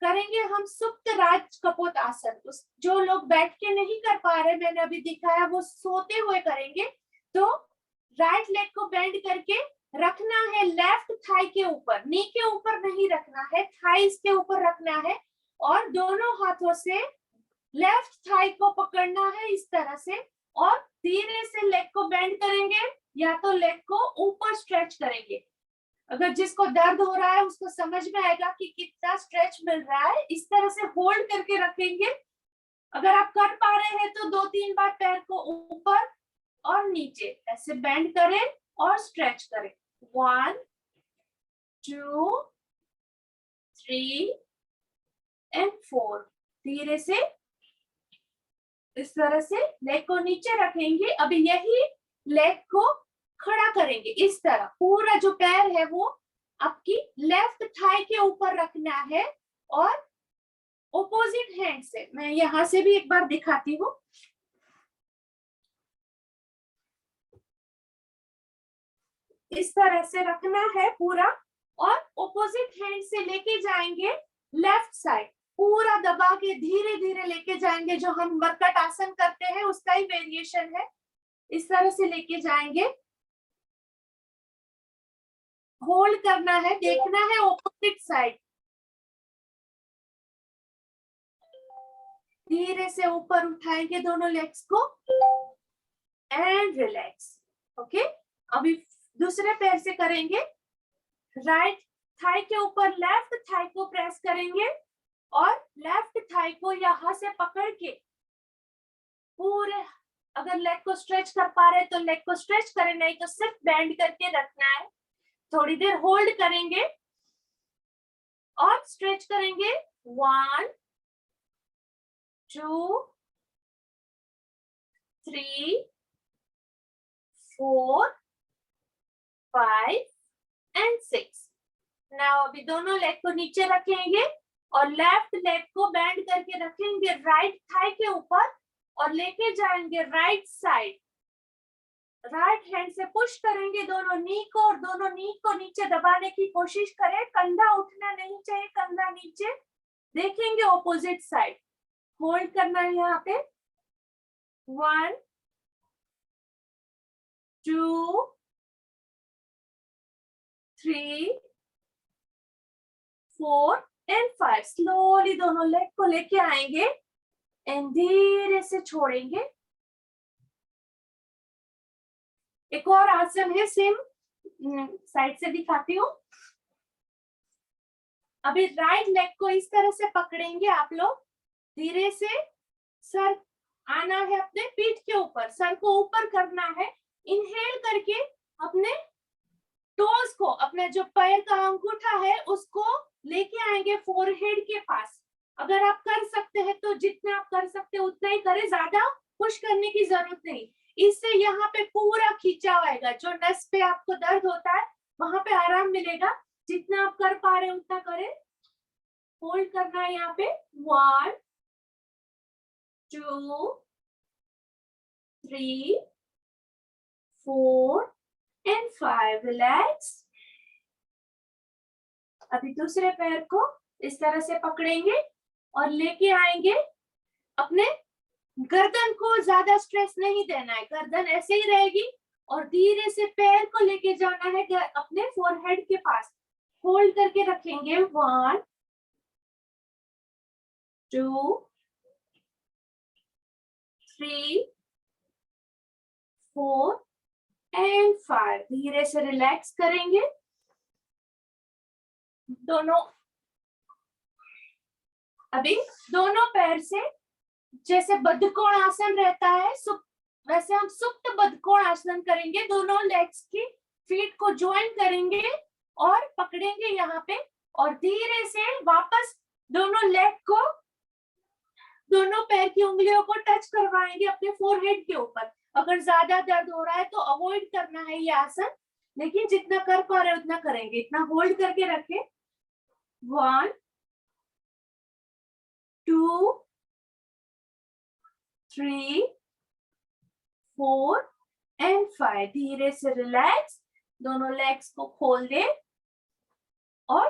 करेंगे हम सुप्त राज कपोत आसन। जो लोग बैठ के नहीं कर पा रहे, मैंने अभी दिखाया, वो सोते हुए करेंगे। तो राइट लेग को बेंड करके रखना है लेफ्ट थाई के ऊपर, नी के ऊपर नहीं रखना है, थाइस के ऊपर रखना है। और दोनों हाथों से लेफ्ट थाई को पकड़ना है इस तरह से, और धीरे से लेग को बेंड करेंगे या तो लेग को ऊपर स्ट्रेच करेंगे। अगर जिसको दर्द हो रहा है उसको समझ में आएगा कि कितना स्ट्रेच मिल रहा है। इस तरह से होल्ड करके रखेंगे। अगर आप कर पा रहे हैं तो 2-3 बार पैर को ऊपर और नीचे ऐसे बेंड करें और स्ट्रेच करें। 1 2 3 एंड 4। धीरे से इस तरह से लेग को नीचे रखेंगे। अभी यही लेग को खड़ा करेंगे इस तरह। पूरा जो पैर है वो आपकी लेफ्ट थाई के ऊपर रखना है और ऑपोजिट हैंड से, मैं यहां से भी एक बार दिखाती हूँ। इस तरह से रखना है पूरा और ऑपोजिट हैंड से लेके जाएंगे लेफ्ट साइड, पूरा दबा के धीरे धीरे लेके जाएंगे। जो हम मरकट आसन करते हैं उसका ही वेरिएशन है। इस तरह से लेके जाएंगे, होल्ड करना है, देखना है ऑपोजिट साइड। धीरे से ऊपर उठाएंगे दोनों लेग्स को एंड रिलैक्स। ओके, अभी दूसरे पैर से करेंगे। राइट थाई के ऊपर लेफ्ट थाई को प्रेस करेंगे और लेफ्ट थाई को यहां से पकड़ के पूरे, अगर लेग को स्ट्रेच कर पा रहे तो लेग को स्ट्रेच करें, नहीं तो सिर्फ बेंड करके रखना है। थोड़ी देर होल्ड करेंगे और स्ट्रेच करेंगे। 1 2 3 4 5 एंड 6। नाउ अभी दोनों लेग को नीचे रखेंगे और लेफ्ट लेग को बेंड करके रखेंगे राइट थाई के ऊपर और लेके जाएंगे राइट साइड। राइट हैंड से पुश करेंगे दोनों नी को और दोनों नी को नीचे दबाने की कोशिश करें। कंधा उठना नहीं चाहिए, कंधा नीचे। देखेंगे ऑपोजिट साइड, होल्ड करना है यहाँ पे। 1 2 3 4 एंड 5। स्लोली दोनों लेग को लेके आएंगे एंड धीरे से छोड़ेंगे। एक और आसन है, सेम साइड से दिखाती हूँ। अभी राइट लेग को इस तरह से पकड़ेंगे आप लोग। धीरे से सर आना है अपने पीठ के ऊपर, सर को ऊपर करना है। इनहेल करके अपने टोस को, अपने जो पैर का अंगूठा है उसको लेके आएंगे फोरहेड के पास। अगर आप कर सकते हैं तो जितना आप कर सकते हैं उतना ही करें, ज्यादा पुश करने की जरूरत नहीं। इससे यहाँ पे पूरा खिंचाव आएगा, जो नस पे आपको दर्द होता है वहां पे आराम मिलेगा। जितना आप कर पा रहे उतना करें। होल्ड करना है यहाँ पे। 1 2 3 4 एंड 5। रिलैक्स। अभी दूसरे पैर को इस तरह से पकड़ेंगे और लेके आएंगे। अपने गर्दन को ज्यादा स्ट्रेस नहीं देना है, गर्दन ऐसे ही रहेगी और धीरे से पैर को लेके जाना है अपने फोरहेड के पास। होल्ड करके रखेंगे। 1 2 3 4 एंड 5। धीरे से रिलैक्स करेंगे दोनों। अभी दोनों पैर से जैसे बद्धकोण आसन रहता है वैसे हम सुप्त बद्धकोण आसन करेंगे। दोनों लेग्स की फीट को ज्वाइन करेंगे और पकड़ेंगे यहाँ पे, और धीरे से वापस दोनों लेग को, दोनों पैर की उंगलियों को टच करवाएंगे अपने फोरहेड के ऊपर। अगर ज्यादा दर्द हो रहा है तो अवॉइड करना है ये आसन, लेकिन जितना कर पा रहे उतना करेंगे। इतना होल्ड करके रखें। 1 2 3 4 एंड 5। धीरे से रिलैक्स, दोनों लेग्स को खोल दे और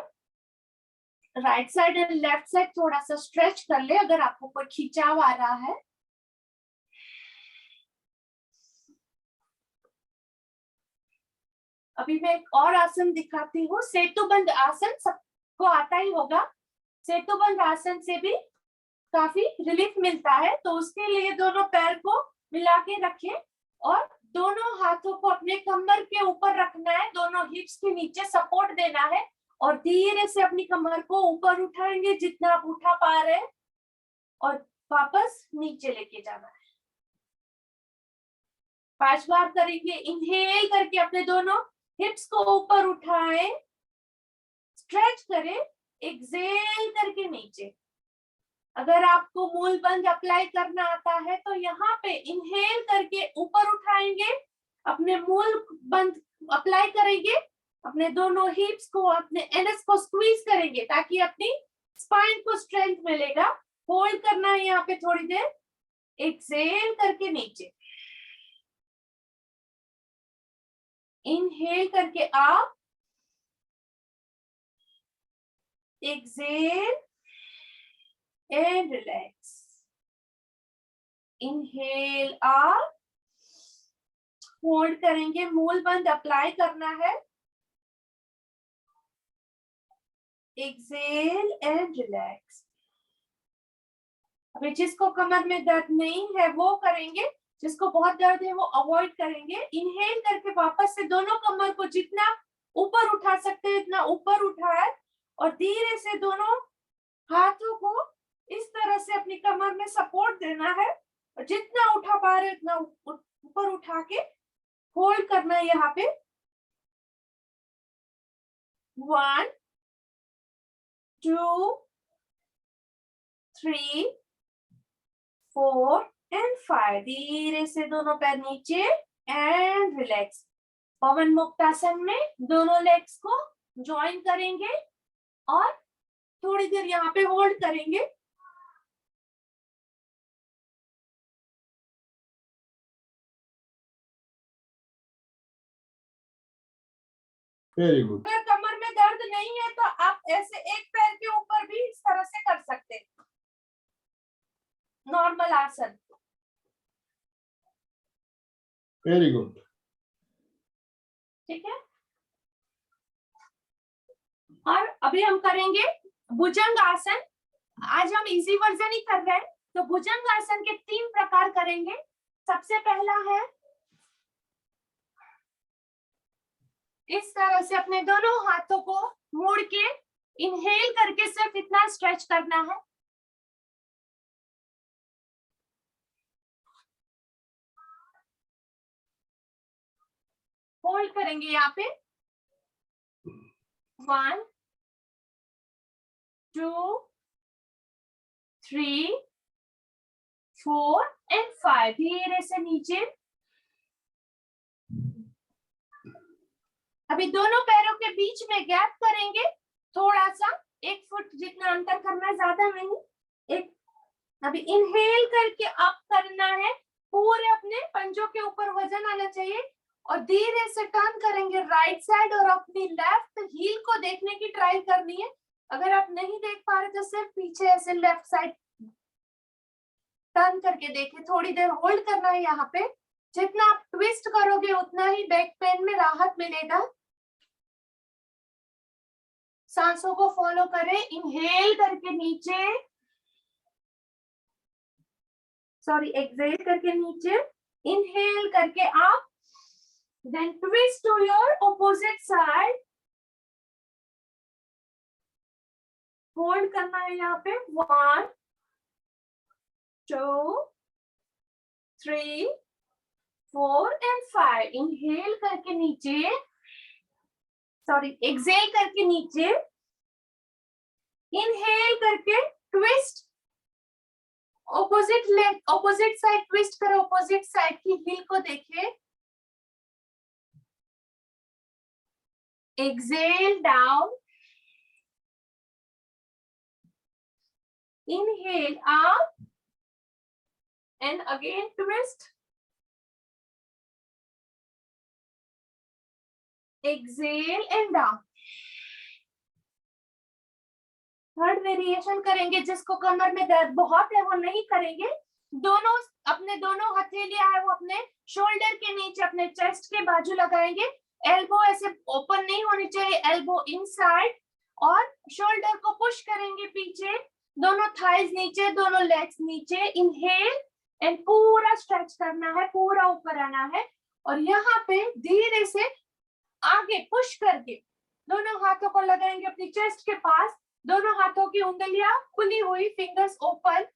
right side and left side थोड़ा सा स्ट्रेच कर ले अगर आपको कोई खिंचाव आ रहा है। अभी मैं एक और आसन दिखाती हूँ, सेतुबंध आसन। सबको आता ही होगा। सेतुबंध आसन से भी काफी रिलीफ मिलता है, तो उसके लिए दोनों पैर को मिला के रखें और दोनों हाथों को अपने कमर के ऊपर रखना है। दोनों हिप्स के नीचे सपोर्ट देना है और धीरे से अपनी कमर को ऊपर उठाएंगे जितना आप उठा पा रहे हैं, और वापस नीचे लेके जाना है। 5 बार करेंगे। इनहेल करके अपने दोनों हिप्स को ऊपर उठाएं, स्ट्रेच करें, एक्सहेल करके नीचे। अगर आपको मूल बंध अप्लाई करना आता है तो यहाँ पे इनहेल करके ऊपर उठाएंगे, अपने मूल बंध अप्लाई करेंगे, अपने दोनों हिप्स को, अपने एनएस को स्क्वीज करेंगे ताकि अपनी स्पाइन को स्ट्रेंथ मिलेगा। होल्ड करना है यहाँ पे थोड़ी देर, एक्सहेल करके नीचे। इनहेल करके आप, exhale and relax. Inhale up, hold करेंगे, मूल बंध अप्लाई करना है, एक्सहेल एंड रिलैक्स। अभी जिसको कमर में दर्द नहीं है वो करेंगे, जिसको बहुत दर्द है वो अवॉइड करेंगे। इनहेल करके वापस से दोनों कमर को जितना ऊपर उठा सकते हैं इतना ऊपर उठाए और धीरे से दोनों हाथों को इस तरह से अपनी कमर में सपोर्ट देना है और जितना उठा पा रहे उतना ऊपर उठा के होल्ड करना है यहाँ पे। 1 2 3 4 एंड 5। धीरे से दोनों पैर नीचे एंड रिलैक्स। पवन मुक्त आसन में दोनों लेग्स को ज्वाइन करेंगे और थोड़ी देर यहाँ पे होल्ड करेंगे। Very good. अगर कमर में दर्द नहीं है तो आप ऐसे एक पैर के ऊपर भी इस तरह से कर सकते हैं, नॉर्मल आसन। Very good. ठीक है, और अभी हम करेंगे भुजंग आसन। आज हम इजी वर्जन ही कर रहे हैं, तो भुजंग आसन के 3 प्रकार करेंगे। सबसे पहला है इस तरह से अपने दोनों हाथों को मोड़ के इनहेल करके सिर्फ इतना स्ट्रेच करना है। होल्ड करेंगे यहाँ पे 1 2 3 4 एंड 5। धीरे से नीचे। अभी दोनों पैरों के बीच में गैप करेंगे, थोड़ा सा 1 फुट जितना अंतर करना है, ज्यादा नहीं। एक अभी इनहेल करके अप करना है, पूरे अपने पंजों के ऊपर वजन आना चाहिए और धीरे से टर्न करेंगे राइट साइड और अपनी लेफ्ट हील को देखने की ट्राई करनी है। अगर आप नहीं देख पा रहे तो सिर्फ पीछे ऐसे लेफ्ट साइड टर्न करके देखें। थोड़ी देर होल्ड करना है यहाँ पे। जितना आप ट्विस्ट करोगे उतना ही बैक पेन में राहत मिलेगा। सांसों को फॉलो करें। इनहेल करके नीचे सॉरी एक्सेल करके नीचे, इनहेल करके आप, then twist to your opposite side, hold करना है यहाँ पे 1 2 3 4 एंड 5। इनहेल करके नीचे, सॉरी एक्सेल करके नीचे, इनहेल करके twist, opposite leg, opposite side twist करो, ऑपोजिट साइड की हील को देखे, exhale down, inhale up and again twist, exhale and down। Third variation करेंगे, जिसको कमर में दर्द बहुत है वो नहीं करेंगे, दोनों अपने दोनों हथेलियां है वो अपने शोल्डर के नीचे अपने चेस्ट के बाजू लगाएंगे, एल्बो ऐसे ओपन नहीं होनी चाहिए, एल्बो इनसाइड, और शोल्डर को पुश करेंगे पीछे, दोनों थाइज नीचे, दोनों लेग्स नीचे, इनहेल एंड पूरा स्ट्रेच करना है, पूरा ऊपर आना है, और यहाँ पे धीरे से आगे पुश करके दोनों हाथों को लगाएंगे अपनी चेस्ट के पास, दोनों हाथों की उंगलियां खुली हुई, फिंगर्स ओपन,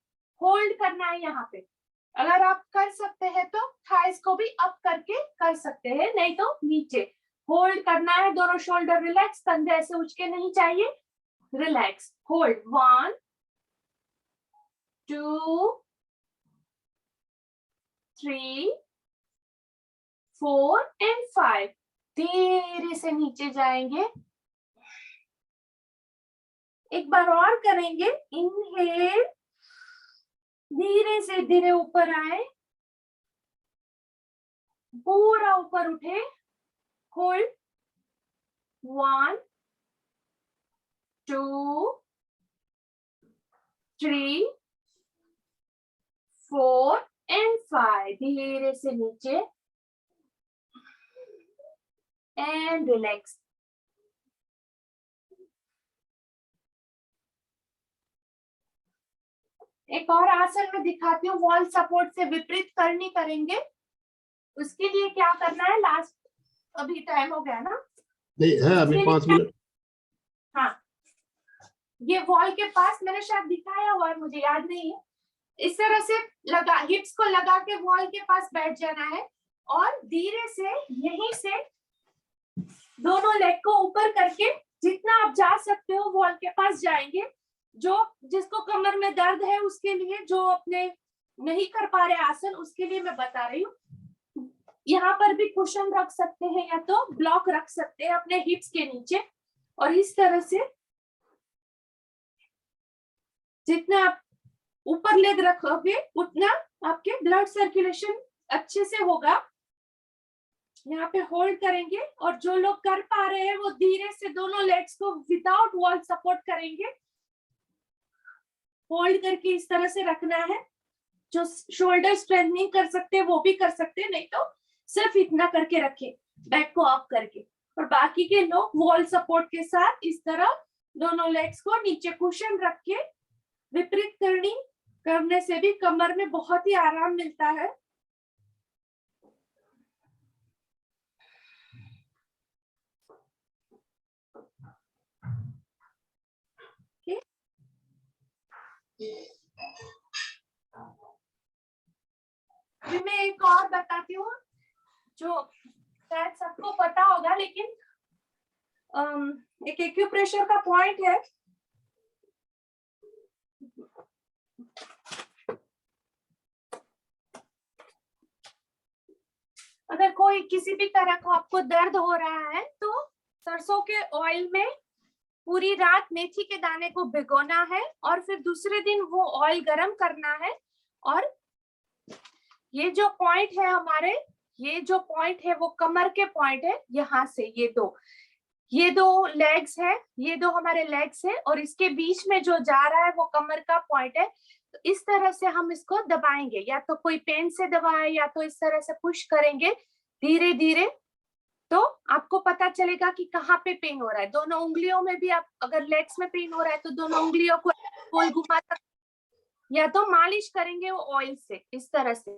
होल्ड करना है यहाँ पे। अगर आप कर सकते हैं तो थाइज को भी अप करके कर सकते हैं, नहीं तो नीचे होल्ड करना है, दोनों शोल्डर रिलैक्स, कंधे ऐसे उचके नहीं चाहिए, रिलैक्स, होल्ड 1 2 3 4 एंड 5। धीरे से नीचे जाएंगे, एक बार और करेंगे, इनहेल, धीरे से धीरे ऊपर आए, पूरा ऊपर उठे, होल्ड 1 2 3 4 एंड 5। धीरे से नीचे एंड रिलैक्स। एक और आसन में दिखाती हूँ, वॉल सपोर्ट से विपरीत करनी करेंगे। उसके लिए क्या करना है, लास्ट अभी टाइम हो गया ना, नहीं है अभी 5 मिनट। हाँ, ये वॉल के पास मैंने शायद दिखाया हुआ है, मुझे याद नहीं है। इस तरह से लगा, हिप्स को लगा के वॉल के पास बैठ जाना है, और धीरे से यहीं से दोनों लेग को ऊपर करके जितना आप जा सकते हो वॉल के पास जाएंगे। जो जिसको कमर में दर्द है उसके लिए, जो अपने नहीं कर पा रहे आसन, उसके लिए मैं बता रही हूँ। यहाँ पर भी कुशन रख सकते हैं या तो ब्लॉक रख सकते हैं अपने हिप्स के नीचे, और इस तरह से जितना आप ऊपर लेग रखोगे उतना आपके ब्लड सर्कुलेशन अच्छे से होगा। यहाँ पे होल्ड करेंगे, और जो लोग कर पा रहे हैं वो धीरे से दोनों लेग्स को विदाउट वॉल सपोर्ट करेंगे, होल्ड करके इस तरह से रखना है। जो शोल्डर स्ट्रेंथनिंग कर सकते हैं वो भी कर सकते हैं, नहीं तो सिर्फ इतना करके रखे, बैक को अप करके, और बाकी के लोग वॉल सपोर्ट के साथ इस तरह दोनों लेग्स को नीचे कुशन रख के विपरीत करनी करने से भी कमर में बहुत ही आराम मिलता है। अभी मैं एक और बताती हूँ जो शायद सबको पता होगा, लेकिन एक एक्यूप्रेशर का पॉइंट है। अगर कोई किसी भी तरह का आपको दर्द हो रहा है तो सरसों के ऑयल में पूरी रात मेथी के दाने को भिगोना है, और फिर दूसरे दिन वो ऑयल गरम करना है। और ये जो पॉइंट है हमारे, ये जो पॉइंट है वो कमर के पॉइंट है, यहाँ से ये दो लेग्स है, ये दो हमारे लेग्स है, और इसके बीच में जो जा रहा है वो कमर का पॉइंट है। तो इस तरह से हम इसको दबाएंगे, या तो कोई पेन से दबाए या तो इस तरह से पुश करेंगे धीरे धीरे, तो आपको पता चलेगा कि कहाँ पे पेन हो रहा है। दोनों उंगलियों में भी, आप अगर लेग्स में पेन हो रहा है तो दोनों उंगलियों को गोल घुमा सकते, या तो मालिश करेंगे वो ऑयल से, इस तरह से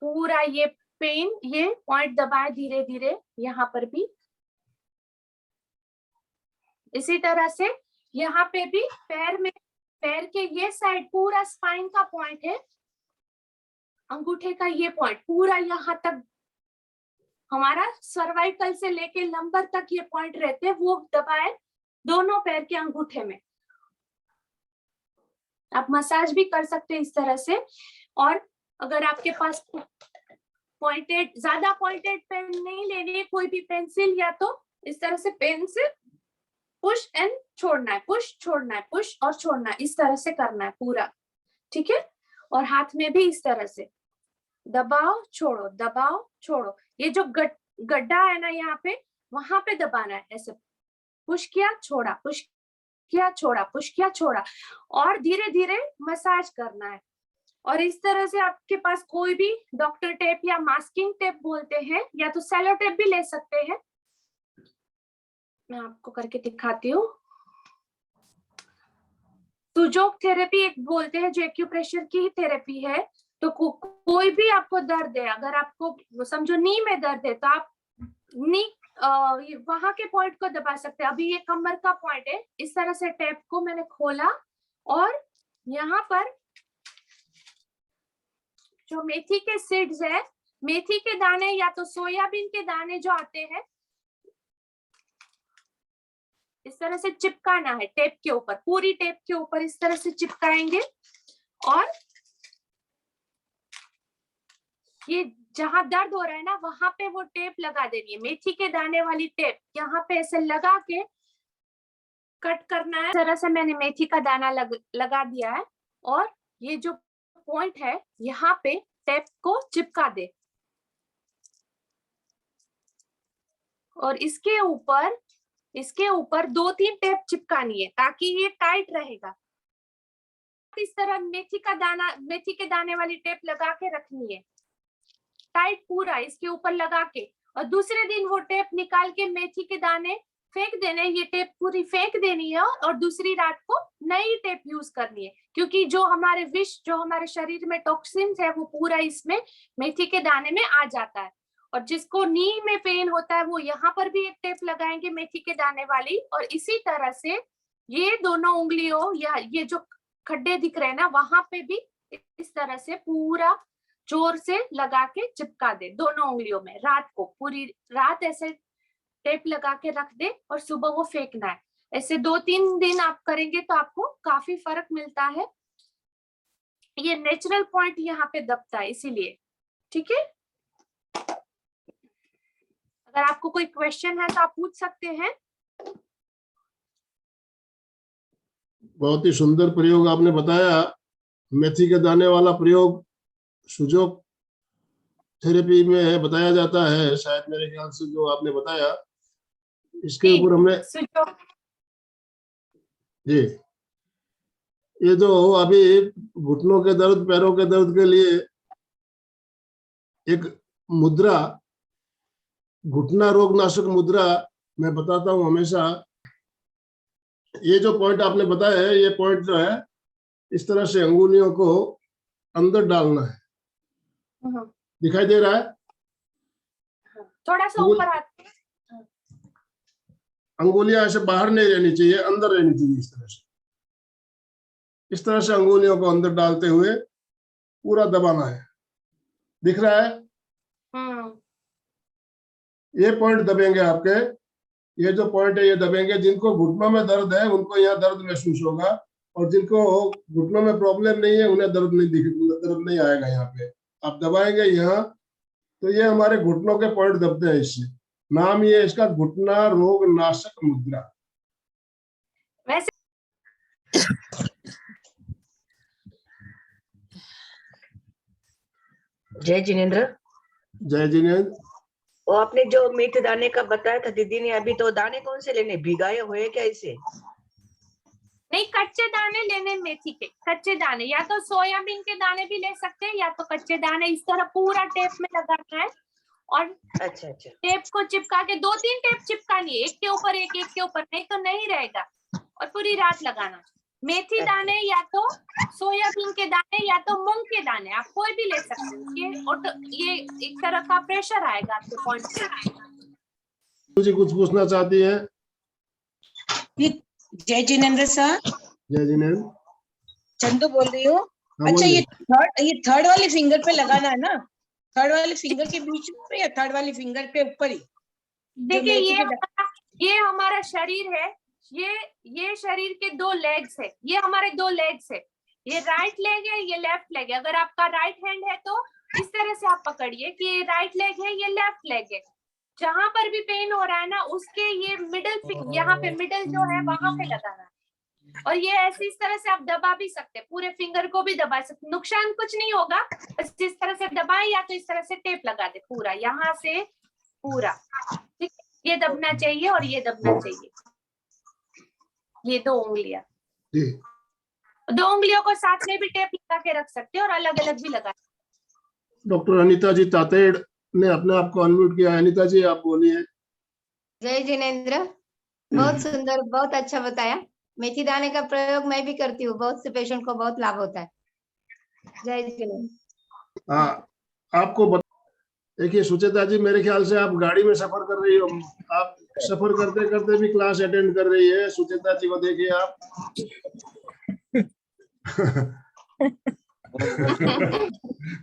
पूरा ये पेन, ये पॉइंट दबाए धीरे धीरे, यहाँ पर भी इसी तरह से, यहाँ पे भी पैर में, पैर के ये साइड पूरा स्पाइन का पॉइंट है, अंगूठे का ये पॉइंट पूरा यहाँ तक हमारा सर्वाइकल से लेके लंबर तक ये पॉइंट रहते हैं, वो दबाए दोनों पैर के अंगूठे में। आप मसाज भी कर सकते हैं इस तरह से। और अगर आपके पास पॉइंटेड, ज्यादा पॉइंटेड पेन नहीं लेनी है, कोई भी पेंसिल, या तो इस तरह से पेन से पुश एंड छोड़ना है, पुश छोड़ना है, पुश और छोड़ना है, इस तरह से करना है पूरा, ठीक है। और हाथ में भी इस तरह से दबाओ छोड़ो, दबाओ छोड़ो, ये जो गड्ढा है ना यहाँ पे, वहां पे दबाना है, ऐसे पुश किया छोड़ा, पुश किया छोड़ा, पुश किया छोड़ा, और धीरे धीरे मसाज करना है। और इस तरह से आपके पास कोई भी डॉक्टर टेप या मास्किंग टेप बोलते हैं, या तो सेलो टेप भी ले सकते हैं। मैं आपको करके दिखाती हूँ। सुजोग थेरेपी एक बोलते हैं, जो एक्यूप्रेशर की ही थेरेपी है। तो कोई भी आपको दर्द है, अगर आपको समझो नी में दर्द है, तो आप नी वहां के पॉइंट को दबा सकते हैं। अभी ये कमर का पॉइंट है, इस तरह से टेप को मैंने खोला और यहाँ पर जो मेथी के सीड्स है, मेथी के दाने या तो सोयाबीन के दाने जो आते हैं, इस तरह से चिपकाना है टेप के ऊपर, पूरी टेप के ऊपर इस तरह से चिपकाएंगे। और ये जहां दर्द हो रहा है ना, वहां पे वो टेप लगा देनी है, मेथी के दाने वाली टेप यहाँ पे ऐसे लगा के कट करना है। इस तरह से मैंने मेथी का दाना लगा दिया है, और ये जो पॉइंट है यहाँ पे टेप को चिपका दे, और इसके ऊपर 2-3 टेप चिपकानी है, ताकि ये टाइट रहेगा। इस तरह मेथी के दाने वाली टेप लगा के रखनी है टाइट पूरा इसके ऊपर लगा के, और दूसरे दिन वो टेप निकाल के मेथी के दाने फेंक देने, ये टेप पूरी फेंक देनी है, और दूसरी रात को नई टेप यूज करनी है। क्योंकि जो हमारे विष, जो हमारे शरीर में टॉक्सिन्स है, वो पूरा इसमें मेथी के दाने में आ जाता है। और जिसको नी में पेन होता है, वो यहाँ पर भी एक टेप लगाएंगे मेथी के दाने वाली, और इसी तरह से ये दोनों उंगलियों या ये जो खड्डे दिख रहे हैं ना, वहां पे भी इस तरह से पूरा जोर से लगा के चिपका दे दोनों उंगलियों में। रात को पूरी रात ऐसे टेप लगा के रख दे, और सुबह वो फेंकना है। ऐसे 2-3 दिन आप करेंगे तो आपको काफी फर्क मिलता है। ये नेचुरल पॉइंट यहाँ पे दबता है, इसीलिए, ठीक है। अगर आपको कोई क्वेश्चन है तो आप पूछ सकते हैं। बहुत ही सुंदर प्रयोग आपने बताया। मेथी के दाने वाला प्रयोग सुजोग थेरेपी में बताया जाता है, शायद मेरे ख्याल से जो आपने बताया, इसके ऊपर हमने जी, ये जो अभी घुटनों के दर्द, पैरों के दर्द के लिए एक मुद्रा, घुटना रोग नाशक मुद्रा मैं बताता हूँ हमेशा। ये जो पॉइंट आपने बताया है, ये पॉइंट जो है, इस तरह से अंगुलियों को अंदर डालना है। दिखाई दे रहा है? थोड़ा सा ऊपर आते, अंगुलियां ऐसे बाहर नहीं रहनी चाहिए, अंदर रहनी चाहिए। इस तरह से अंगुलियों को अंदर डालते हुए पूरा दबाना है। दिख रहा है? ये पॉइंट दबेंगे आपके, ये जो पॉइंट है ये दबेंगे। जिनको घुटनों में दर्द है उनको यहाँ दर्द महसूस होगा, और जिनको घुटनों में प्रॉब्लम नहीं है उन्हें दर्द नहीं आएगा। यहाँ पे आप दबाएंगे यहाँ, तो ये हमारे घुटनों के पॉइंट दबते हैं। इससे नाम ये इसका घुटना रोग नाशक मुद्रा। वैसे जय जिनेंद्र। जय जिनेंद्र। वो आपने जो मेथी दाने का बताया था दीदी ने अभी, तो दाने कौन से लेने, भिगाए हुए क्या इसे? नहीं, कच्चे दाने लेने मेथी के, कच्चे दाने, या तो सोयाबीन के दाने भी ले सकते हैं, या तो कच्चे दाने। इस तरह पूरा टेप में लगाना है, और अच्छा टेप को चिपका के 2-3 टेप चिपकानी है, एक के ऊपर एक, एक के ऊपर, नहीं तो नहीं रहेगा। और पूरी रात लगाना, मेथी दाने या तो सोयाबीन के दाने या तो मूंग के दाने, आप कोई भी ले सकते हैं। ये एक तरह का प्रेशर आएगा आपके पॉइंट पे। मुझे कुछ पूछना चाहती है? जय जिनेंद्र सर। जय जिनेंद्र। चंदू बोल रही हूँ। हाँ, अच्छा, बोलिए। ये थर्ड वाली फिंगर पे लगाना है ना? थर्ड वाली फिंगर के बीच में या थर्ड वाली फिंगर के ऊपर ही? देखिए ये हमारा शरीर है, ये शरीर के 2 लेग्स है, ये हमारे 2 लेग्स है। ये राइट लेग है, ये लेफ्ट लेग है। अगर आपका राइट हैंड है तो इस तरह से आप पकड़िए कि ये राइट लेग है, ये लेफ्ट लेग है। जहां पर भी पेन हो रहा है ना, उसके ये मिडल, यहाँ पे मिडल जो है वहां पे लगाना है। और ये ऐसे इस तरह से आप दबा भी सकते हैं, पूरे फिंगर को भी दबा सकते, नुकसान कुछ नहीं होगा। बस इस तरह से दबाएं या तो इस तरह से टेप लगा दे पूरा, यहाँ से पूरा, ठीक है? ये दबना चाहिए और ये दबना चाहिए, ये 2 उंगलियां। 2 उंगलियों को साथ में भी टेप लगा के रख सकते हैं और अलग अलग भी लगा। डॉक्टर अनीता जी तातेड़ ने अपने आप को अनम्यूट किया है। अनीता जी, आप बोलिए। जय जिनेंद्र, बहुत सुंदर, बहुत अच्छा बताया। मेथी दाने का प्रयोग मैं भी करती हूँ, बहुत से पेशेंट को बहुत लाभ होता है। जय जिनेंद्र। आपको देखिए सुचेता जी, मेरे ख्याल से आप गाड़ी में सफर कर रही हो, आप सफर करते करते भी क्लास अटेंड कर रही है। सुचेता जी को देखिए आप।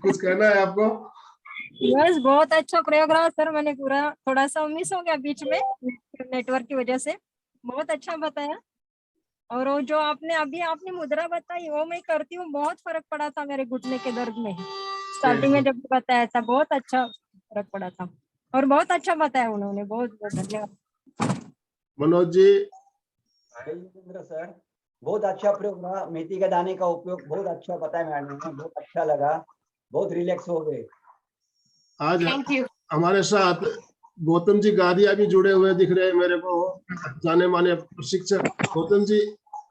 कुछ कहना है आपको? बस बहुत अच्छा प्रयोग रहा सर, मैंने पूरा थोड़ा सा मिस हो गया बीच में नेटवर्क की वजह से। बहुत अच्छा बताया। और वो जो आपने मुद्रा बताई वो मैं करती हूँ, बहुत फर्क पड़ा था मेरे घुटने के दर्द में। स्टार्टिंग में जब बताया था बहुत अच्छा फर्क पड़ा था, और बहुत अच्छा बताया उन्होंने। बहुत बहुत धन्यवाद। मनोज जी। सर, बहुत अच्छा प्रयोग रहा। मेथी के दाने का उपयोग बहुत अच्छा बताया मैडम ने, बहुत अच्छा लगा, बहुत रिलैक्स हो गए। आज हमारे साथ गौतम जी गादिया भी जुड़े हुए दिख रहे हैं मेरे को, जाने माने शिक्षक। गौतम जी,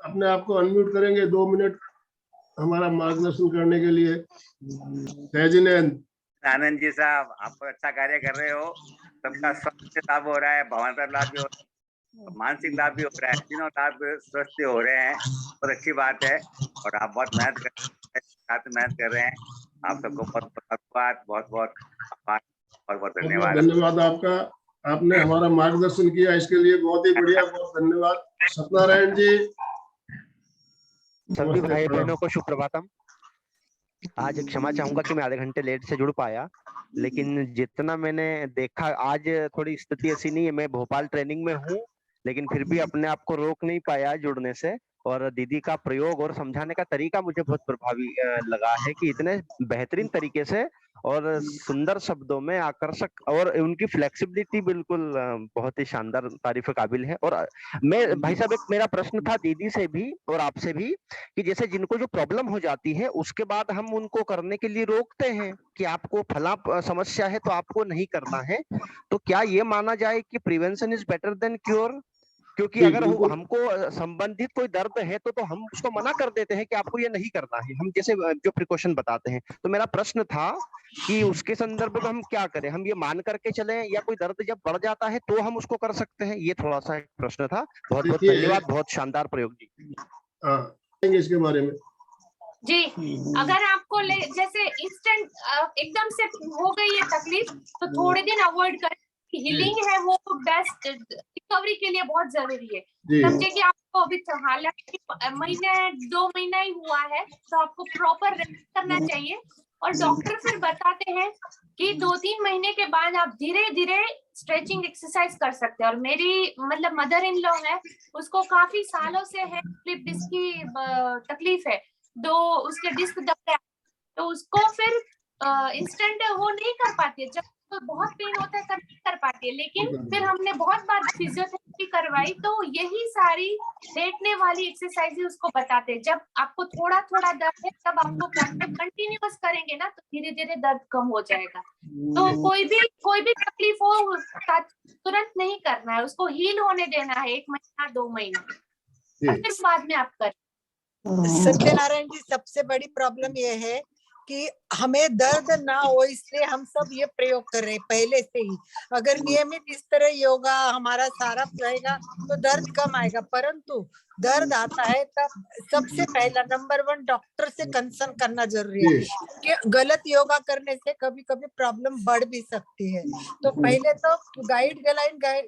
अपने आप को अनम्यूट करेंगे 2 मिनट हमारा मार्गदर्शन करने के लिए? जय जिनेंद्र। आनंद जी साहब, आप अच्छा कार्य कर रहे हो। सबका स्वास्थ्य लाभ हो रहा है, भावनात्मक लाभ भी हो रहा है, मानसिक लाभ भी हो रहा है, तीनों लाभ स्वस्थ हो रहे हैं। और अच्छी बात है। और आप बहुत मेहनत कर रहे हैं। आप सबको बहुत बहुत बहुत आभार, बहुत बहुत धन्यवाद। धन्यवाद आपका, आपने हमारा मार्गदर्शन किया, इसके लिए बहुत ही बढ़िया, बहुत धन्यवाद। सत्यनारायण जी। सभी भाई बहनों को सुप्रभातम। आज क्षमा चाहूंगा कि मैं आधे घंटे लेट से जुड़ पाया, लेकिन जितना मैंने देखा आज थोड़ी स्थिति ऐसी नहीं है। मैं भोपाल ट्रेनिंग में हूँ, लेकिन फिर भी अपने आप को रोक नहीं पाया जुड़ने से। और दीदी का प्रयोग और समझाने का तरीका मुझे बहुत प्रभावी लगा है कि इतने बेहतरीन तरीके से और सुंदर शब्दों में आकर्षक, और उनकी फ्लेक्सिबिलिटी बिल्कुल बहुत ही शानदार, तारीफ काबिल है। और मैं भाई साहब, एक मेरा प्रश्न था दीदी से भी और आपसे भी कि जैसे जिनको जो प्रॉब्लम हो जाती है उसके बाद हम उनको करने के लिए रोकते हैं कि आपको फला समस्या है तो आपको नहीं करना है, तो क्या ये माना जाए कि prevention is better than cure? क्योंकि अगर हमको संबंधित कोई दर्द है तो हम उसको मना कर देते हैं कि आपको ये नहीं करना है, हम जैसे जो प्रिकॉशन बताते हैं। तो मेरा प्रश्न था कि उसके संदर्भ में हम क्या करें? हम ये मान करके चलें या कोई दर्द जब बढ़ जाता है तो हम उसको कर सकते हैं? ये थोड़ा सा एक प्रश्न था। बहुत बहुत धन्यवाद, बहुत शानदार प्रयोग जी। इसके बारे में जी, अगर आपको जैसे इंस्टेंट एकदम से हो गई है तकलीफ, तो थोड़े दिन अवॉइड करें। हीलिंग है वो बेस्ट, रिकवरी के लिए बहुत जरूरी है। समझे कि आपको अभी हालांकि महीने 2 महीना ही हुआ है, तो आपको प्रॉपर रेस्ट करना चाहिए। और डॉक्टर फिर बताते हैं कि 2-3 महीने के बाद आप धीरे धीरे स्ट्रेचिंग एक्सरसाइज कर सकते हैं। और मेरी मतलब मदर इन लॉ है, उसको काफी सालों से है स्लिप डिस्क की तकलीफ है, उसके डिस्क दब गया, तो उसको फिर इंस्टेंट वो नहीं कर पाती है। जब तो बहुत पेन होता है कर पाती है, लेकिन फिर हमने बहुत बार फिजियोथेरेपी करवाई, तो यही सारी लेटने वाली एक्सरसाइज उसको बताते हैं। जब आपको थोड़ा थोड़ा दर्द है तब आपको कंटिन्यूअस करेंगे ना, तो धीरे धीरे दर्द कम हो जाएगा। तो कोई भी तकलीफ हो तुरंत नहीं करना है, उसको हील होने देना है 1 महीना 2 महीना, फिर बाद में आप करें। सत्यनारायण जी, सबसे बड़ी प्रॉब्लम ये है कि हमें दर्द ना हो, इसलिए हम सब ये प्रयोग कर रहे हैं पहले से ही। अगर नियमित इस तरह योगा हमारा सारा रहेगा तो दर्द कम आएगा, परंतु दर्द आता है तब सबसे पहला नंबर 1 डॉक्टर से कंसर्न करना जरूरी है, क्योंकि गलत योगा करने से कभी कभी प्रॉब्लम बढ़ भी सकती है। तो पहले तो गाइड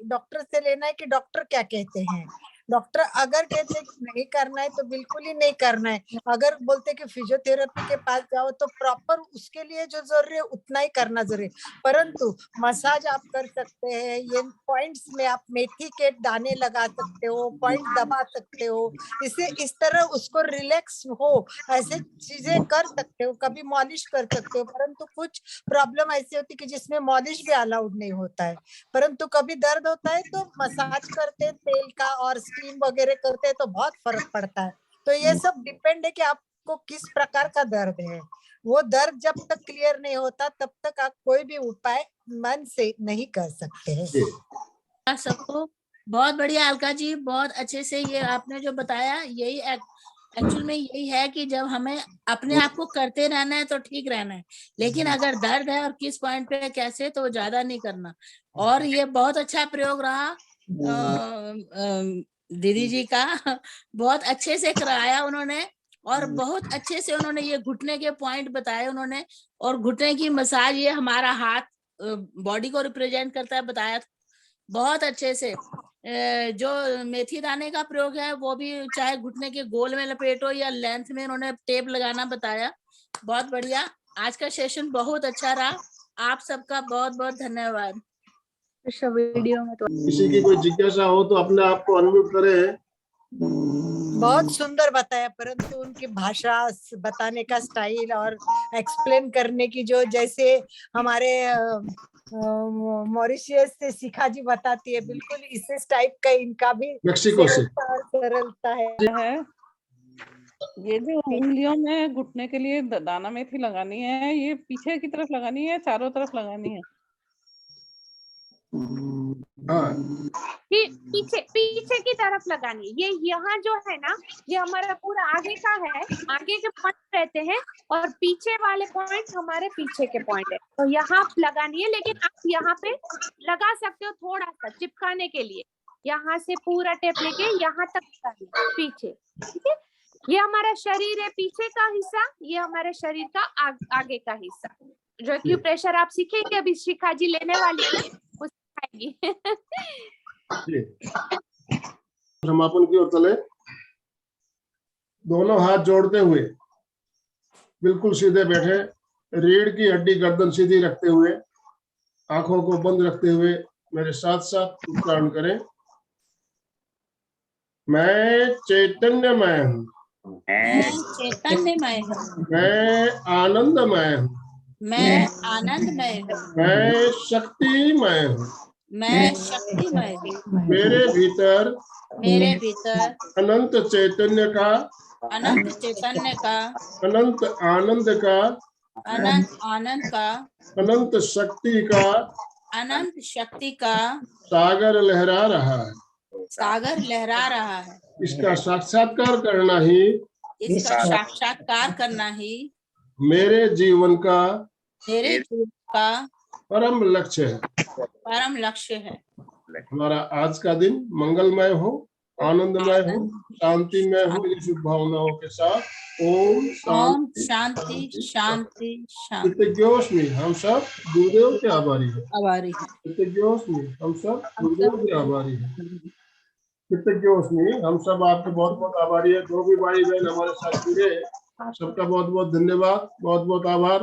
डॉक्टर से लेना है कि डॉक्टर क्या कहते हैं। डॉक्टर अगर कहते हैं कि नहीं करना है तो बिल्कुल ही नहीं करना है। अगर बोलते हैं कि फिजियोथेरेपी के पास जाओ तो प्रॉपर उसके लिए जो जरूरी है उतना ही करना जरूरी है। परंतु मसाज आप कर सकते हैं, ये पॉइंट्स में आप मेथी के दाने लगा सकते हो, पॉइंट दबा सकते हो, इससे इस तरह उसको रिलैक्स हो, ऐसे चीजें कर सकते हो। कभी मॉलिश कर सकते हो, परंतु कुछ प्रॉब्लम ऐसी होती है कि जिसमें मॉलिश भी अलाउड नहीं होता है। परंतु कभी दर्द होता है तो मसाज करते हैं तेल का और स्टीम वगैरह करते हैं तो बहुत फर्क पड़ता है। तो ये सब डिपेंड है कि आपको किस प्रकार का दर्द है। वो दर्द जब तक क्लियर नहीं होता तब तक आप कोई भी उपाय मन से नहीं कर सकते हैं। सबको बहुत बढ़िया अलका जी, बहुत अच्छे से ये आपने जो बताया, यही एक्चुअल में यही है कि जब हमें अपने आप को करते रहना है तो ठीक रहना है, लेकिन अगर दर्द है और किस पॉइंट पे कैसे तो ज्यादा नहीं करना। और ये बहुत अच्छा प्रयोग रहा दीदी जी का, बहुत अच्छे से कराया उन्होंने और बहुत अच्छे से उन्होंने ये घुटने के पॉइंट बताए उन्होंने, और घुटने की मसाज, ये हमारा हाथ बॉडी को रिप्रेजेंट करता है, बताया बहुत अच्छे से। जो मेथी दाने का प्रयोग है वो भी चाहे घुटने के गोल में लपेटो या लेंथ में उन्होंने टेप लगाना बताया, बहुत बढ़िया। आज का सेशन बहुत अच्छा रहा, आप सबका बहुत बहुत धन्यवाद। वीडियो में तो किसी की कोई जिज्ञासा हो तो अपने आप को अनम्यूट करे। बहुत सुंदर बताया, परंतु उनकी भाषा बताने का स्टाइल और एक्सप्लेन करने की जो जैसे हमारे मॉरिशियस से शिखा जी बताती है, बिल्कुल इस टाइप का इनका भी मेक्सिको से सरलता है। ये जो उंगलियों में घुटने के लिए दाना मेथी लगानी है, ये पीछे की तरफ लगानी है, चारों तरफ लगानी है? पीछे पीछे की तरफ लगानी। ये यहाँ जो है ना, ये हमारा पूरा आगे का है, आगे के पॉइंट रहते हैं और पीछे वाले पॉइंट हमारे पीछे के पॉइंट है, तो यहाँ लगानी है। लेकिन आप यहाँ पे लगा सकते हो थोड़ा सा चिपकाने के लिए, यहाँ से पूरा टेप लेके यहाँ तक लगानी पीछे, ठीक है। ये हमारा शरीर है पीछे का हिस्सा, ये हमारे शरीर का आगे का हिस्सा। जो एक्यूप्रेशर आप सीखेंगे अभी शिखा जी लेने वाली है ना, वो सिखाएगी। समापन की ओर चले। दोनों हाथ जोड़ते हुए बिल्कुल सीधे बैठे, रीढ़ की हड्डी गर्दन सीधी रखते हुए, आंखों को बंद रखते हुए मेरे साथ साथ उच्चारण करें। मैं चैतन्यमय हूँ, मैं चैतन्यमय हूँ, मैं आनंदमय हूँ, मैं आनंदमय हूँ, मैं शक्तिमय हूँ, मैं शक्तिमय हूँ। मेरे भीतर अनंत चैतन्य का, अनंत चैतन्य का, अनंत आनंद का, अनंत आनंद का, अनंत शक्ति का, अनंत शक्ति का सागर लहरा रहा है। सागर लहरा रहा है। इसका साक्षात्कार करना ही, इसका साक्षात्कार करना ही मेरे जीवन का परम लक्ष्य है। परम लक्ष्य है। हमारा आज का दिन मंगलमय हो, आनंदमय हो, शांतिमय हो। ये शुभ भावनाओं के साथ ओम शांति शांति शांति। कृतज्ञोस्मि, हम सब गुरुदेव के आभारी हैं। कृतज्ञोस्मि, हम सब गुरुदेव के आभारी हैं। कृतज्ञोस्मि, हम सब आपके बहुत बहुत आभारी है। जो भी भाई बहन हमारे साथ जुड़े, सबका बहुत बहुत धन्यवाद, बहुत बहुत आभार।